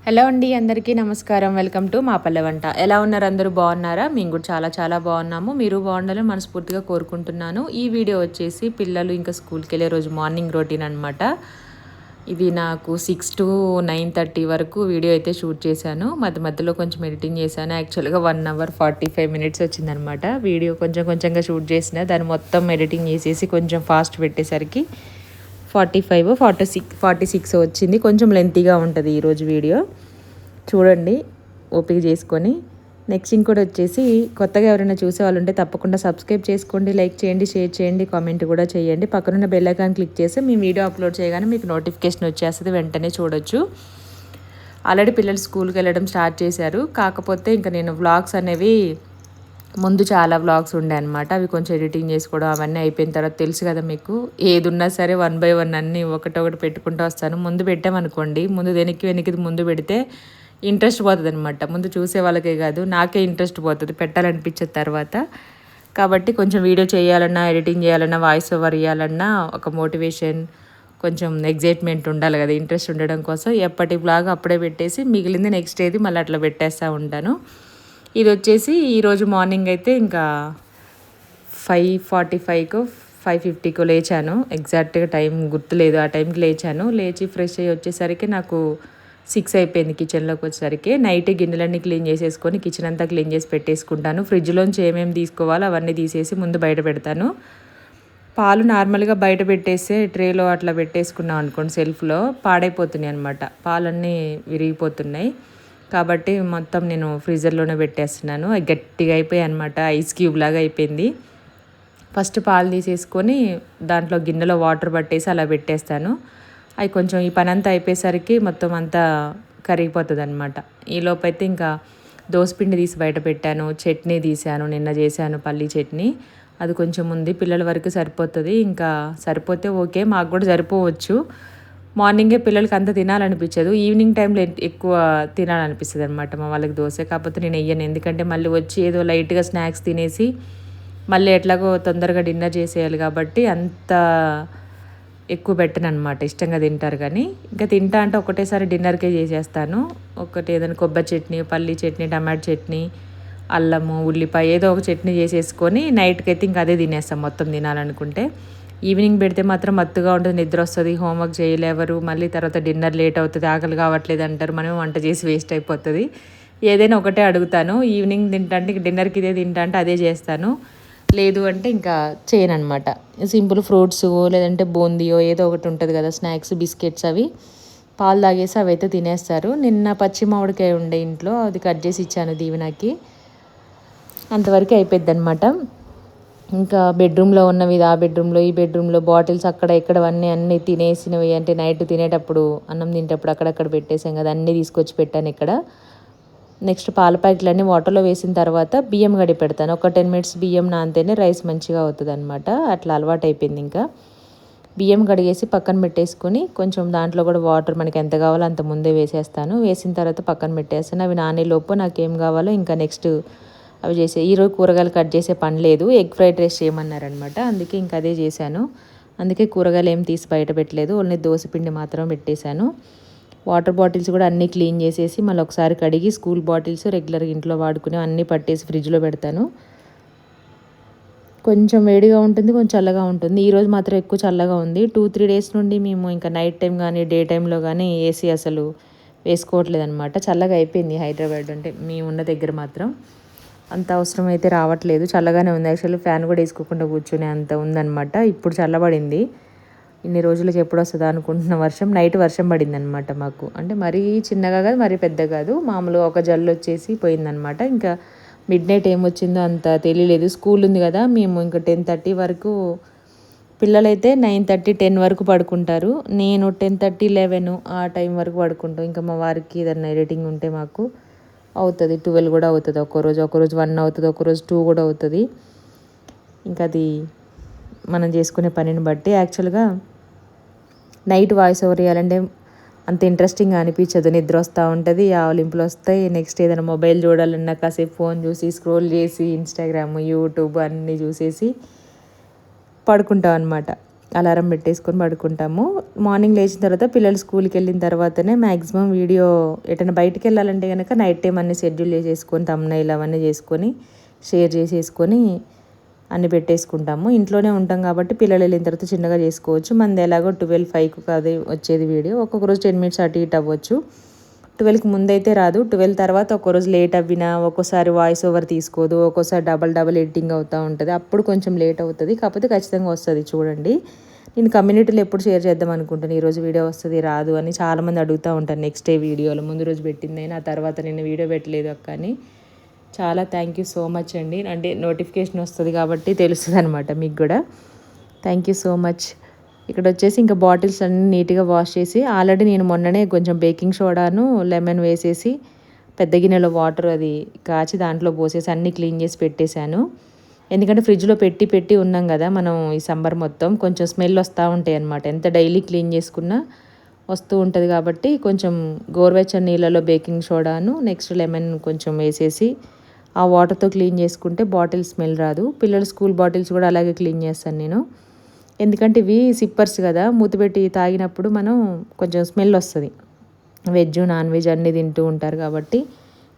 Hello అండి, అందరికీ నమస్కారం. వెల్కమ్ టు మా పల్లె వంట. ఎలా ఉన్నారు? అందరూ బాగున్నారా? మేము కూడా చాలా చాలా బాగున్నాము. మీరు బాగుండాలని మనస్ఫూర్తిగా కోరుకుంటున్నాను. ఈ వీడియో వచ్చేసి పిల్లలు ఇంకా స్కూల్కి వెళ్ళే రోజు మార్నింగ్ రొటీన్ అనమాట. ఇది నాకు 6 to 9:30 వరకు వీడియో అయితే షూట్ చేశాను. మధ్యలో కొంచెం ఎడిటింగ్ చేశాను. యాక్చువల్గా 1 hour 45 minutes వచ్చిందనమాట. వీడియో కొంచెంగా షూట్ చేసిన దాన్ని మొత్తం ఎడిటింగ్ చేసేసి కొంచెం ఫాస్ట్ పెట్టేసరికి 46 వచ్చింది. కొంచెం లెంతీగా ఉంటుంది ఈరోజు వీడియో. చూడండి ఓపిక చేసుకొని. నెక్స్ట్ ఇంకోటి వచ్చేసి, కొత్తగా ఎవరైనా చూసే వాళ్ళు ఉంటే తప్పకుండా సబ్స్క్రైబ్ చేసుకోండి, లైక్ చేయండి, షేర్ చేయండి, కామెంట్ కూడా చేయండి. పక్కనున్న బెల్ ఐకాన్ క్లిక్ చేసి మేము వీడియో అప్లోడ్ చేయగానే మీకు నోటిఫికేషన్ వచ్చేస్తుంది, వెంటనే చూడొచ్చు. ఆల్రెడీ పిల్లలు స్కూల్కి వెళ్ళడం స్టార్ట్ చేశారు. కాకపోతే ఇంకా నేను వ్లాగ్స్ అనేవి ముందు చాలా వ్లాగ్స్ ఉండే అనమాట. అవి కొంచెం ఎడిటింగ్ చేసుకోవడం అవన్నీ అయిపోయిన తర్వాత తెలుసు కదా మీకు, ఏది ఉన్నా సరే 1 by 1 అన్నీ ఒకటొకటి పెట్టుకుంటూ వస్తాను. ముందు పెట్టామనుకోండి, ముందు వెనక్కి ముందు పెడితే ఇంట్రెస్ట్ పోతుంది అనమాట. ముందు చూసే వాళ్ళకే కాదు, నాకే ఇంట్రెస్ట్ పోతుంది, పెట్టాలనిపించే తర్వాత. కాబట్టి కొంచెం వీడియో చేయాలన్నా, ఎడిటింగ్ చేయాలన్నా, వాయిస్ ఓవర్ ఇవ్వాలన్నా ఒక మోటివేషన్, కొంచెం ఎగ్జైట్మెంట్ ఉండాలి కదా, ఇంట్రెస్ట్ ఉండడం కోసం ఎప్పటి వ్లాగ్ అప్పుడే పెట్టేసి మిగిలింది నెక్స్ట్ డేది మళ్ళీ అట్లా పెట్టేస్తూ ఉంటాను. ఇది వచ్చేసి ఈరోజు మార్నింగ్ అయితే ఇంకా 5:45కో 5:50కో లేచాను. ఎగ్జాక్ట్గా టైం గుర్తులేదు. ఆ టైంకి లేచి ఫ్రెష్ అయ్యి వచ్చేసరికి నాకు 6 అయిపోయింది. కిచెన్లోకి వచ్చేసరికి నైట్ గిన్నెలన్నీ క్లీన్ చేసేసుకొని కిచెన్ అంతా క్లీన్ చేసి పెట్టేసుకుంటాను. ఫ్రిడ్జ్లోంచి ఏమేమి తీసుకోవాలో అవన్నీ తీసేసి ముందు బయట పెడతాను. పాలు నార్మల్గా బయట పెట్టేస్తే ట్రేలో అట్లా పెట్టేసుకున్నాం అనుకోండి, సెల్ఫ్లో పాడైపోతున్నాయి అనమాట. పాలన్నీ విరిగిపోతున్నాయి. కాబట్టి మొత్తం నేను ఫ్రీజర్లోనే పెట్టేస్తున్నాను. అవి గట్టిగా అయిపోయాయి అనమాట, ఐస్ క్యూబ్ లాగా అయిపోయింది. ఫస్ట్ పాలు తీసేసుకొని దాంట్లో గిన్నెలో వాటర్ పట్టేసి అలా పెట్టేస్తాను. అవి కొంచెం ఈ పని అంతా అయిపోయేసరికి మొత్తం అంతా కరిగిపోతుంది అనమాట. ఈలోపైతే ఇంకా దోసపిండి తీసి బయట పెట్టాను, చట్నీ తీసాను, నిన్న చేశాను పల్లీ చట్నీ. అది కొంచెం ఉంది, పిల్లల వరకు సరిపోతుంది. ఇంకా సరిపోతే ఓకే, మాకు కూడా సరిపోవచ్చు. మార్నింగే పిల్లలకి అంత తినాలనిపించదు, ఈవినింగ్ టైంలో ఎక్కువ తినాలనిపిస్తుంది అనమాట మా వాళ్ళకి దోశ. కాకపోతే నేను వెయ్యను, ఎందుకంటే మళ్ళీ వచ్చి ఏదో లైట్గా స్నాక్స్ తినేసి మళ్ళీ ఎట్లాగో తొందరగా డిన్నర్ చేసేయాలి కాబట్టి అంత ఎక్కువ పెట్టను అనమాట. ఇష్టంగా తింటారు కానీ, ఇంకా తింటా అంటే ఒకటేసారి డిన్నర్కే చేసేస్తాను. ఒకటి ఏదైనా కొబ్బరి చట్నీ, పల్లీ చట్నీ, టమాటో చట్నీ, అల్లము, ఉల్లిపాయ ఏదో ఒక చట్నీ చేసేసుకొని నైట్కి అయితే ఇంకా అదే తినేస్తాం మొత్తం తినాలనుకుంటే. ఈవినింగ్ పెడితే మాత్రం మత్తుగా ఉంటుంది, నిద్ర వస్తుంది, హోంవర్క్ చేయలేవరు, మళ్ళీ తర్వాత డిన్నర్ లేట్ అవుతుంది, ఆకలి కావట్లేదు అంటారు, మనం వంట చేసి వేస్ట్ అయిపోతుంది. ఏదైనా ఒకటే అడుగుతాను, ఈవినింగ్ తింటా అంటే డిన్నర్కి ఇదే తింటా అంటే అదే చేస్తాను, లేదు అంటే ఇంకా చేయను అనమాట. సింపుల్ ఫ్రూట్స్ లేదంటే బూందీయో ఏదో ఒకటి ఉంటుంది కదా స్నాక్స్, బిస్కెట్స్, అవి పాలు తాగేసి అవి అయితే తినేస్తారు. నిన్న పచ్చి మామిడికాయ ఉండే ఇంట్లో, అది కట్ చేసి ఇచ్చాను దీవెనకి. అంతవరకు అయిపోద్ది అనమాట. ఇంకా బెడ్రూమ్లో ఉన్నవి ఆ బెడ్రూమ్లో, ఈ బెడ్రూమ్లో బాటిల్స్ అక్కడ ఇక్కడ అన్నీ తినేసినవి, అంటే నైట్ తినేటప్పుడు అన్నం తినేటప్పుడు అక్కడక్కడ పెట్టేసాం కదా, అన్నీ తీసుకొచ్చి పెట్టాను ఇక్కడ. నెక్స్ట్ పాల ప్యాకెట్లన్నీ వాటర్లో వేసిన తర్వాత బియ్యం గడి పెడతాను. ఒక 10 minutes బియ్యం నానితేనే రైస్ మంచిగా అవుతుంది అనమాట. అట్లా అలవాటు అయిపోయింది. ఇంకా బియ్యం కడిగేసి పక్కన పెట్టేసుకొని కొంచెం దాంట్లో కూడా వాటర్ మనకి ఎంత కావాలో అంత ముందే వేసేస్తాను. వేసిన తర్వాత పక్కన పెట్టేస్తాను. అవి నానేలోపు నాకేం కావాలో ఇంకా నెక్స్ట్ అవి చేసే. ఈరోజు కూరగాయలు కట్ చేసే పని లేదు, ఎగ్ ఫ్రైడ్ రైస్ చేయమన్నారనమాట, అందుకే ఇంకా అదే చేశాను. అందుకే కూరగాయలు ఏం తీసి బయట పెట్టలేదు, ఓన్లీ దోసపిండి మాత్రం పెట్టేశాను. వాటర్ బాటిల్స్ కూడా అన్నీ క్లీన్ చేసేసి మళ్ళీ ఒకసారి కడిగి, స్కూల్ బాటిల్స్ రెగ్యులర్గా ఇంట్లో వాడుకునే అన్నీ పట్టేసి ఫ్రిడ్జ్లో పెడతాను. కొంచెం వేడిగా ఉంటుంది, కొంచెం చల్లగా ఉంటుంది. ఈరోజు మాత్రం ఎక్కువ చల్లగా ఉంది. 2-3 days నుండి మేము ఇంకా నైట్ టైం కానీ డే టైంలో కానీ ఏసీ అసలు వేసుకోవట్లేదు అనమాట. చల్లగా అయిపోయింది హైదరాబాద్, అంటే మేము ఉన్న దగ్గర మాత్రం అంత అవసరం అయితే రావట్లేదు, చల్లగానే ఉంది. యాక్చువల్లీ ఫ్యాన్ కూడా వేసుకోకుండా కూర్చునే అంత ఉందన్నమాట. ఇప్పుడు చల్లబడింది. ఇన్ని రోజులకి ఎప్పుడు వస్తుందా అనుకుంటున్న వర్షం, నైట్ వర్షం పడింది అనమాట మాకు. అంటే మరీ చిన్నగా కాదు, మరీ పెద్ద కాదు, మామూలుగా ఒక జల్లు వచ్చేసి పోయిందనమాట. ఇంకా మిడ్ నైట్ ఏమొచ్చిందో అంత తెలియలేదు. స్కూల్ ఉంది కదా, మేము ఇంకా 10:30 వరకు, పిల్లలైతే 9:30, 10 వరకు పడుకుంటారు. నేను 10:30, 11 ఆ టైం వరకు పడుకుంటాం. ఇంకా మా వారికి ఏదన్నా ఎడిటింగ్ ఉంటే మాకు అవుతుంది, 12 కూడా అవుతుంది. ఒకరోజు 1 అవుతుంది, ఒకరోజు 2 కూడా అవుతుంది. ఇంకా అది మనం చేసుకునే పనిని బట్టి. యాక్చువల్గా నైట్ వాయిస్ ఓవర్ చేయాలంటే అంత ఇంట్రెస్టింగ్గా అనిపించదు, నిద్ర వస్తూ ఉంటుంది, ఆవలింపులు వస్తాయి. నెక్స్ట్ ఏదైనా మొబైల్ చూడాలన్నా కాసేపు ఫోన్ చూసి స్క్రోల్ చేసి ఇన్స్టాగ్రామ్, యూట్యూబ్ అన్నీ చూసేసి పడుకుంటాం అనమాట. అలారం పెట్టేసుకొని పడుకుంటాము. మార్నింగ్ లేచిన తర్వాత పిల్లలు స్కూల్కి వెళ్ళిన తర్వాతనే మ్యాక్సిమం వీడియో ఎటైనా బయటికి వెళ్ళాలంటే కనుక నైట్ టైం అన్నీ షెడ్యూల్ చేసేసుకొని థంబ్నెయిల్ అవన్నీ చేసుకొని షేర్ చేసేసుకొని అన్నీ పెట్టేసుకుంటాము. ఇంట్లోనే ఉంటాం కాబట్టి పిల్లలు వెళ్ళిన తర్వాత చిన్నగా చేసుకోవచ్చు. మనది ఎలాగో 12:05కు కాదు వచ్చేది వీడియో. ఒక్కొక్క రోజు 10 మినిట్స్ అటు ఇటు అవ్వచ్చు. 12కి ముందైతే రాదు. 12 తర్వాత ఒక్కరోజు లేట్ అవ్వినా, ఒక్కోసారి వాయిస్ ఓవర్ తీసుకోదు, ఒక్కోసారి డబల్ ఎడిటింగ్ అవుతూ ఉంటుంది. అప్పుడు కొంచెం లేట్ అవుతుంది. కాకపోతే ఖచ్చితంగా వస్తుంది చూడండి. నేను కమ్యూనిటీలో ఎప్పుడు షేర్ చేద్దాం అనుకుంటాను. ఈరోజు వీడియో వస్తుంది రాదు అని చాలామంది అడుగుతూ ఉంటారు. నెక్స్ట్ డే వీడియోలో ముందు రోజు పెట్టిందైనా ఆ తర్వాత నిన్న వీడియో పెట్టలేదు అక్క అని. చాలా థ్యాంక్ యూ సో మచ్ అండి. అంటే నోటిఫికేషన్ వస్తుంది కాబట్టి తెలుస్తుంది అనమాట మీకు కూడా. Thank you so much. ఇక్కడ వచ్చేసి ఇంకా బాటిల్స్ అన్నీ నీట్గా వాష్ చేసి ఆల్రెడీ నేను మొన్ననే కొంచెం బేకింగ్ సోడాను లెమన్ వేసేసి పెద్ద గిన్నెలో వాటర్ అది కాచి దాంట్లో పోసేసి అన్నీ క్లీన్ చేసి పెట్టేశాను. ఎందుకంటే ఫ్రిడ్జ్లో పెట్టి ఉన్నాం కదా మనం ఈ సమ్మర్ మొత్తం కొంచెం స్మెల్ వస్తూ ఉంటాయి అన్నమాట. ఎంత డైలీ క్లీన్ చేసుకున్నా వస్తూ ఉంటుంది కాబట్టి కొంచెం గోరువెచ్చని నీళ్ళలో బేకింగ్ సోడాను నెక్స్ట్ లెమన్ కొంచెం వేసేసి ఆ వాటర్తో క్లీన్ చేసుకుంటే బాటిల్ స్మెల్ రాదు. పిల్లల స్కూల్ బాటిల్స్ కూడా అలాగే క్లీన్ చేస్తాను నేను. ఎందుకంటే ఇవి సిప్పర్స్ కదా, మూతపెట్టి తాగినప్పుడు మనం కొంచెం స్మెల్ వస్తుంది. వెజ్ నాన్ వెజ్ అన్నీ తింటూ ఉంటారు కాబట్టి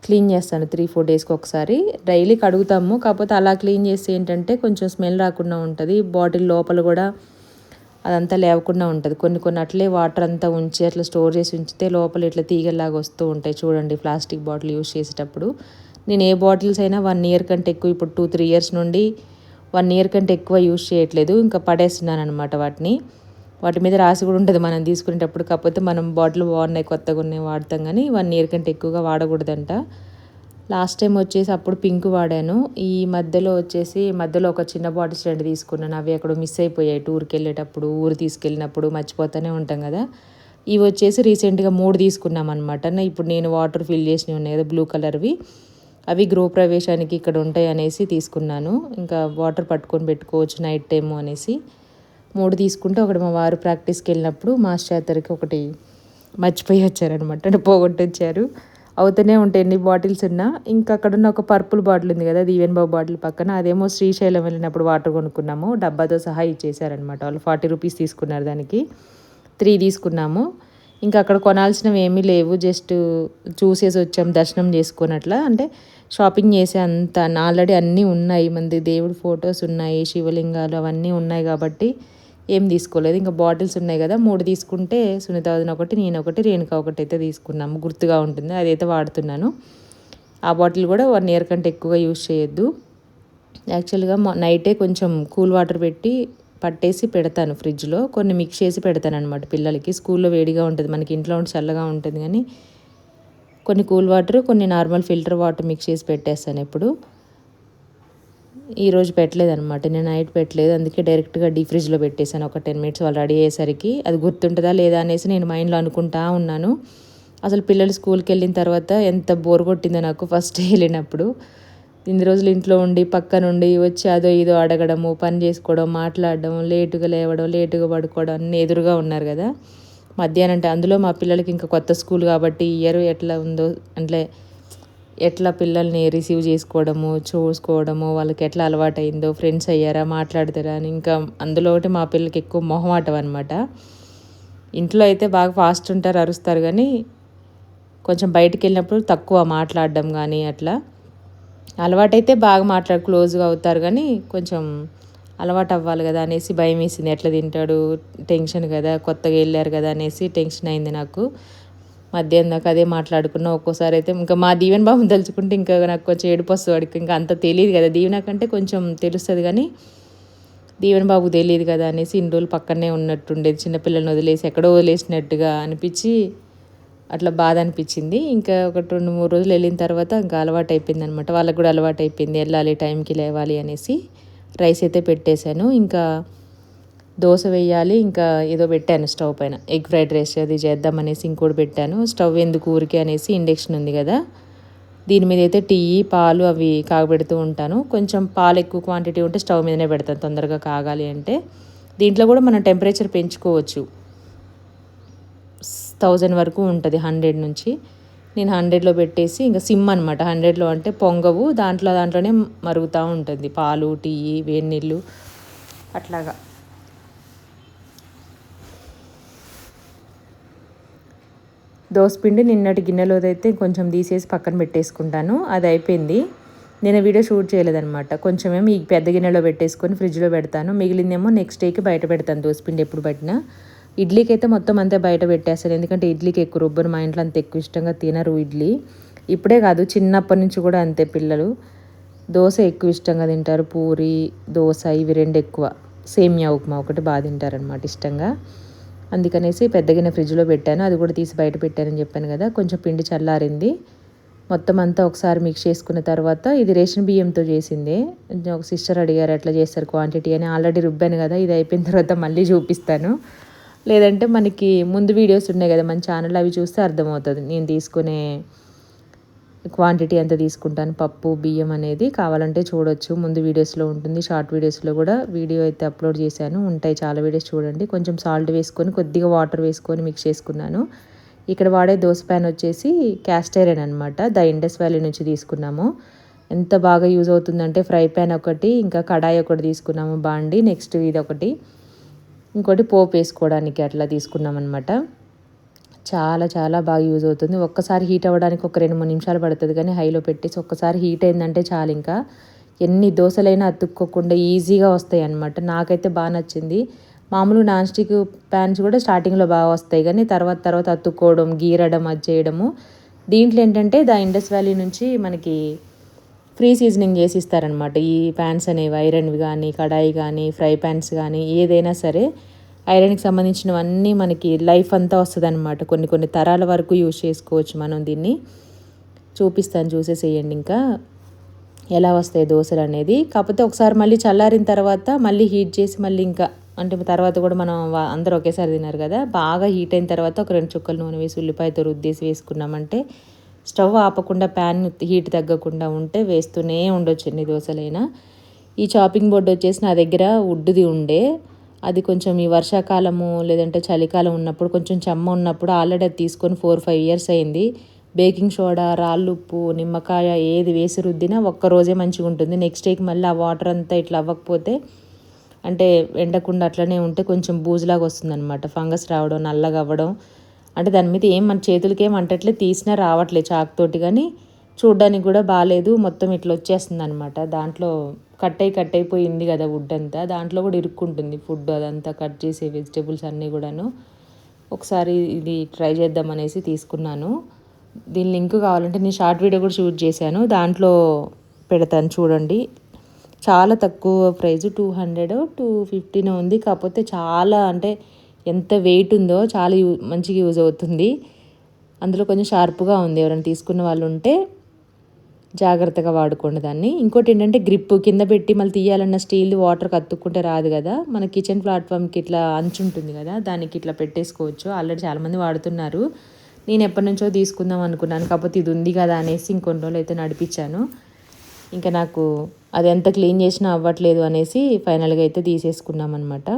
క్లీన్ చేస్తాను 3-4 డేస్కి ఒకసారి. డైలీ కడుగుతాము, కాకపోతే అలా క్లీన్ చేస్తే ఏంటంటే కొంచెం స్మెల్ రాకుండా ఉంటుంది. బాటిల్ లోపల కూడా అదంతా లేవకుండా ఉంటుంది. కొన్ని అట్లే వాటర్ అంతా ఉంచి అట్లా స్టోర్ చేసి ఉంచితే లోపల ఇట్లా తీగల్లాగా వస్తూ ఉంటాయి చూడండి. ప్లాస్టిక్ బాటిల్ యూస్ చేసేటప్పుడు నేను ఏ బాటిల్స్ అయినా 1 ఇయర్ కంటే ఎక్కువ, ఇప్పుడు 2-3 ఇయర్స్ నుండి 1 ఇయర్ కంటే ఎక్కువ యూస్ చేయట్లేదు. ఇంకా పడేస్తున్నాను అనమాట వాటిని. వాటి మీద రాసి కూడా ఉంటుంది మనం తీసుకునేటప్పుడు. కాకపోతే మనం బాటిల్ బాగున్నాయి కొత్తగా ఉన్నాయి వాడతాం, కానీ 1 ఇయర్ కంటే ఎక్కువగా వాడకూడదంట. లాస్ట్ టైం వచ్చేసి అప్పుడు పింక్ వాడాను. ఈ మధ్యలో ఒక చిన్న బాటిల్స్ 2 తీసుకున్నాను. అవి అక్కడ మిస్ అయిపోయాయి. టూర్కి వెళ్ళేటప్పుడు ఊరు తీసుకెళ్ళినప్పుడు మర్చిపోతూనే ఉంటాం కదా. ఇవి వచ్చేసి రీసెంట్గా 3 తీసుకున్నాం అనమాట. ఇప్పుడు నేను వాటర్ ఫిల్ చేసినవి ఉన్నాయి కదా బ్లూ కలర్వి, అవి గృహప్రవేశానికి ఇక్కడ ఉంటాయి అనేసి తీసుకున్నాను. ఇంకా వాటర్ పట్టుకొని పెట్టుకోవచ్చు నైట్ టైము అనేసి 3 తీసుకుంటే ఒకటి మా వారు ప్రాక్టీస్కి వెళ్ళినప్పుడు మాస్టర్ ఒకటి మర్చిపోయి వచ్చారనమాట, అంటే పోగొట్టి వచ్చారు. అవుతూనే ఉంటాయి ఎన్ని బాటిల్స్ ఉన్నా. ఇంకా అక్కడ ఉన్న ఒక పర్పుల్ బాటిల్ ఉంది కదా దీవెన్ బాబు బాటిల్ పక్కన, అదేమో శ్రీశైలం వెళ్ళినప్పుడు వాటర్ కొనుక్కున్నాము, డబ్బాతో సహా ఇచ్చేసారనమాట. వాళ్ళు 40 రూపీస్ తీసుకున్నారు, దానికి 3 తీసుకున్నాము. ఇంకా అక్కడ కొనాల్సినవి ఏమీ లేవు, జస్ట్ చూసేసి వచ్చాం దర్శనం చేసుకున్నట్లా. అంటే షాపింగ్ చేసే అంత ఆల్రెడీ అన్నీ ఉన్నాయి. మంది దేవుడి ఫొటోస్ ఉన్నాయి, శివలింగాలు అవన్నీ ఉన్నాయి కాబట్టి ఏం తీసుకోలేదు. ఇంకా బాటిల్స్ ఉన్నాయి కదా 3 తీసుకుంటే సునీత వదిన ఒకటి, నేను ఒకటి, రేణుక ఒకటి అయితే తీసుకున్నాము. గుర్తుగా ఉంటుంది, అదైతే వాడుతున్నాను. ఆ బాటిల్ కూడా 1 ఇయర్ కంటే ఎక్కువగా యూజ్ చేయొద్దు. యాక్చువల్గా నైటే కొంచెం కూల్ వాటర్ పెట్టి పట్టేసి పెడతాను ఫ్రిడ్జ్లో, కొన్ని మిక్స్ చేసి పెడతాను అనమాట పిల్లలకి. స్కూల్లో వేడిగా ఉంటుంది, మనకి ఇంట్లో ఉంటే చల్లగా ఉంటుంది, కానీ కొన్ని కూల్ వాటర్ కొన్ని నార్మల్ ఫిల్టర్ వాటర్ మిక్స్ చేసి పెట్టేస్తాను ఎప్పుడు. ఈరోజు పెట్టలేదనమాట, నేను నైట్ పెట్టలేదు, అందుకే డైరెక్ట్గా డీ ఫ్రిడ్జ్లో పెట్టేశాను. ఒక 10 మినిట్స్ వాళ్ళు రెడీ అయ్యేసరికి అది గుర్తుంటుందా లేదా అనేసి నేను మైండ్లో అనుకుంటా ఉన్నాను. అసలు పిల్లలు స్కూల్కి వెళ్ళిన తర్వాత ఎంత బోర్ కొట్టిందో నాకు ఫస్ట్ వెళ్ళినప్పుడు. ఇన్ని రోజులు ఇంట్లో ఉండి పక్క నుండి వచ్చి అదో ఇదో అడగడము, పని చేసుకోవడం, మాట్లాడడం, లేటుగా లేవడం, లేటుగా పడుకోవడం అన్నీ ఎదురుగా ఉన్నారు కదా. మధ్యాహ్నం అంటే అందులో మా పిల్లలకి ఇంకా కొత్త స్కూల్ కాబట్టి ఇయర్ ఎట్లా ఉందో అంటే ఎట్లా పిల్లల్ని రిసీవ్ చేసుకోవడము, చూసుకోవడము, వాళ్ళకి ఎట్లా అలవాటు అయిందో, ఫ్రెండ్స్ అయ్యారా, మాట్లాడతారా అని. ఇంకా అందులో ఒకటి మా పిల్లలకి ఎక్కువ మొహమాటం అనమాట. ఇంట్లో అయితే బాగా ఫాస్ట్ ఉంటారు, అరుస్తారు, కానీ కొంచెం బయటికి వెళ్ళినప్పుడు తక్కువ మాట్లాడడం కానీ అట్లా. అలవాటైతే బాగా క్లోజ్గా అవుతారు, కానీ కొంచెం అలవాటు అవ్వాలి కదా అనేసి భయం వేసింది. ఎట్లా తింటాడు, టెన్షన్ కదా, కొత్తగా వెళ్ళారు కదా అనేసి టెన్షన్ అయింది నాకు. మధ్యాహ్నం దాకా అదే మాట్లాడుకున్నా. ఒక్కోసారి అయితే ఇంకా మా దీవెన్ బాబుని తలుచుకుంటే ఇంకా నాకు కొంచెం ఏడుపు వస్తుంది. వాడికి ఇంకా అంత తెలియదు కదా, దీవెన కంటే కొంచెం తెలుస్తుంది కానీ దీవెన్ బాబుకు తెలియదు కదా అనేసి ఇన్ని రోజులు పక్కనే ఉన్నట్టుండేది. చిన్నపిల్లల్ని వదిలేసి ఎక్కడో వదిలేసినట్టుగా అనిపించి అట్లా బాధ అనిపించింది. ఇంకా ఒక 2-3 రోజులు వెళ్ళిన తర్వాత ఇంకా అలవాటు అయిపోయింది అనమాట. వాళ్ళకి కూడా అలవాటు అయిపోయింది, వెళ్ళాలి టైంకి లేవాలి అనేసి. రైస్ అయితే పెట్టేశాను, ఇంకా దోశ వేయాలి, ఇంకా ఏదో పెట్టాను స్టవ్ పైన, ఎగ్ ఫ్రైడ్ రైస్ అది చేద్దామనేసి ఇంకోటి పెట్టాను. స్టవ్ ఎందుకు ఊరికే అనేసి ఇండక్షన్ ఉంది కదా, దీని మీద అయితే టీ పాలు అవి కాగబెడుతూ ఉంటాను. కొంచెం పాలు ఎక్కువ క్వాంటిటీ ఉంటే స్టవ్ మీదనే పెడతాను తొందరగా కాగాలి అంటే. దీంట్లో కూడా మనం టెంపరేచర్ పెంచుకోవచ్చు, 1000 వరకు ఉంటుంది 100 నుంచి. నేను 100లో పెట్టేసి ఇంకా సిమ్ అనమాట. 100లో అంటే పొంగవు, దాంట్లోనే మరుగుతూ ఉంటుంది పాలు, టీ, వేడి నీళ్ళు అట్లాగా. దోసపిండి నిన్నటి గిన్నెలోదైతే కొంచెం తీసేసి పక్కన పెట్టేసుకుంటాను. అది అయిపోయింది. నేను వీడియో షూట్ చేయలేదనమాట. కొంచెమేమో ఈ పెద్ద గిన్నెలో పెట్టేసుకొని ఫ్రిడ్జ్లో పెడతాను. మిగిలిందేమో నెక్స్ట్ డేకి బయట పెడతాను దోసపిండి ఎప్పుడు పట్టినా. ఇడ్లీకి అయితే మొత్తం అంతే బయట పెట్టేస్తాను. ఎందుకంటే ఇడ్లీకి ఎక్కువ రుబ్బరు, మా ఇంట్లో అంత ఎక్కువ ఇష్టంగా తినరు ఇడ్లీ. ఇప్పుడే కాదు, చిన్నప్పటి నుంచి కూడా అంతే పిల్లలు. దోశ ఎక్కువ ఇష్టంగా తింటారు, పూరి దోశ ఇవి రెండు ఎక్కువ. సేమియా ఉప్మా ఒకటి బాగా తింటారనమాట ఇష్టంగా. అందుకనేసి పెద్ద గిన్నె ఫ్రిడ్జ్లో పెట్టాను. అది కూడా తీసి బయట పెట్టానని చెప్పాను కదా. కొంచెం పిండి చల్లారింది. మొత్తం అంతా ఒకసారి మిక్స్ చేసుకున్న తర్వాత, ఇది రేషన్ బియ్యంతో చేసింది. ఒక సిస్టర్ అడిగారు ఎట్లా చేస్తారు క్వాంటిటీ అని. ఆల్రెడీ రుబ్బాను కదా, ఇది అయిపోయిన తర్వాత మళ్ళీ చూపిస్తాను. లేదంటే మనకి ముందు వీడియోస్ ఉన్నాయి కదా మన ఛానల్, అవి చూస్తే అర్థమవుతుంది నేను తీసుకునే క్వాంటిటీ ఎంత తీసుకుంటాను పప్పు బియ్యం అనేది. కావాలంటే చూడొచ్చు, ముందు వీడియోస్లో ఉంటుంది. షార్ట్ వీడియోస్లో కూడా వీడియో అయితే అప్లోడ్ చేశాను, ఉంటాయి చాలా వీడియోస్ చూడండి. కొంచెం సాల్ట్ వేసుకొని కొద్దిగా వాటర్ వేసుకొని మిక్స్ చేసుకున్నాను. ఇక్కడ వాడే దోశ ప్యాన్ వచ్చేసి క్యాస్ట్ ఐరన్ అనమాట. ద ఇండస్ వ్యాలీ నుంచి తీసుకున్నాము. ఎంత బాగా యూజ్ అవుతుందంటే ఫ్రై ప్యాన్ ఒకటి, ఇంకా కడాయి ఒకటి తీసుకున్నాము బాండి. నెక్స్ట్ ఇది ఒకటి, ఇంకోటి పోపు వేసుకోవడానికి అట్లా తీసుకున్నాం అనమాట. చాలా చాలా బాగా యూజ్ అవుతుంది. ఒక్కసారి హీట్ అవ్వడానికి ఒక 2-3 నిమిషాలు పడుతుంది, కానీ హైలో పెట్టేసి ఒక్కసారి హీట్ అయిందంటే చాలు, ఇంకా ఎన్ని దోశలైనా అతుక్కోకుండా ఈజీగా వస్తాయి అన్నమాట. నాకైతే బాగా నచ్చింది. మామూలు నాన్ స్టిక్ ప్యాన్స్ కూడా స్టార్టింగ్లో బాగా వస్తాయి, కానీ తర్వాత తర్వాత అతుక్కోవడం, గీరడం అది చేయడము. దీంట్లో ఏంటంటే ద ఇండస్ వ్యాలీ నుంచి మనకి ఫ్రీ సీజనింగ్ చేసి ఇస్తారనమాట. ఈ ప్యాన్స్ అనేవి ఐరన్వి కానీ, కడాయి కానీ, ఫ్రై ప్యాన్స్ కానీ ఏదైనా సరే ఐరన్కి సంబంధించినవన్నీ మనకి లైఫ్ అంతా వస్తుంది అనమాట. కొన్ని తరాల వరకు యూజ్ చేసుకోవచ్చు మనం దీన్ని. చూపిస్తాను, చూసేసేయండి ఇంకా ఎలా వస్తాయి దోశలు అనేది. కాకపోతే ఒకసారి మళ్ళీ చల్లారిన తర్వాత మళ్ళీ హీట్ చేసి మళ్ళీ ఇంకా అంటే తర్వాత కూడా మనం అందరూ ఒకేసారి తిన్నారు కదా, బాగా హీట్ అయిన తర్వాత ఒక 2 చుక్కలు నూనె వేసి ఉల్లిపాయతో రుద్దేసి వేసుకున్నామంటే స్టవ్ ఆపకుండా ప్యాన్ హీట్ తగ్గకుండా ఉంటే వేస్తూనే ఉండొచ్చు ఎన్ని దోశలైనా. ఈ చాపింగ్ బోర్డు వచ్చేసి నా దగ్గర వుడ్ది ఉండే, అది కొంచెం ఈ వర్షాకాలము లేదంటే చలికాలం ఉన్నప్పుడు కొంచెం చెమ్మ ఉన్నప్పుడు ఆల్రెడీ అది తీసుకొని 4-5 ఇయర్స్ అయింది. బేకింగ్ సోడా, రాళ్ళుప్పు, నిమ్మకాయ ఏది వేసి రుద్దినా ఒక్కరోజే మంచిగా ఉంటుంది. నెక్స్ట్ డేకి మళ్ళీ ఆ వాటర్ అంతా ఇట్లా అవ్వకపోతే, అంటే ఎండకుండా అట్లనే ఉంటే కొంచెం బూజులాగా వస్తుందన్నమాట. ఫంగస్ రావడం, నల్లగా అవ్వడం. అంటే దాని మీద ఏం మన చేతులకి ఏం అంటట్లే, తీసినా రావట్లేదు చాకుతోటి, కానీ చూడ్డానికి కూడా బాగాలేదు. మొత్తం ఇట్లా వచ్చేస్తుంది అనమాట. దాంట్లో కట్ అయిపోయింది కదా వుడ్ అంతా, దాంట్లో కూడా ఇరుక్కుంటుంది ఫుడ్ అదంతా, కట్ చేసే వెజిటేబుల్స్ అన్నీ కూడాను. ఒకసారి ఇది ట్రై చేద్దామనేసి తీసుకున్నాను. దీని లింక్ కావాలంటే నేను షార్ట్ వీడియో కూడా షూట్ చేశాను, దాంట్లో పెడతాను చూడండి. చాలా తక్కువ ప్రైస్, 200-250 ఉంది. కాకపోతే చాలా అంటే ఎంత వెయిట్ ఉందో చాలా మంచిగా యూజ్ అవుతుంది. అందులో కొంచెం షార్ప్గా ఉంది. ఎవరైనా తీసుకున్న వాళ్ళు ఉంటే జాగ్రత్తగా వాడుకోండి దాన్ని. ఇంకోటి ఏంటంటే గ్రిప్ కింద పెట్టి మళ్ళీ తీయాలన్న స్టీల్ వాటర్కి అతుక్కుంటే రాదు కదా. మన కిచెన్ ప్లాట్ఫామ్కి ఇట్లా అంచు ఉంటుంది కదా, దానికి ఇట్లా పెట్టేసుకోవచ్చు. ఆల్రెడీ చాలామంది వాడుతున్నారు. నేను ఎప్పటి నుంచో తీసుకుందాం అనుకున్నాను, కాకపోతే ఇది ఉంది కదా అనేసి ఇంకొన్ని రోజులు అయితే నడిపించాను. ఇంకా నాకు అది ఎంత క్లీన్ చేసినా అవ్వట్లేదు అనేసి ఫైనల్గా అయితే తీసేసుకున్నాం అనమాట.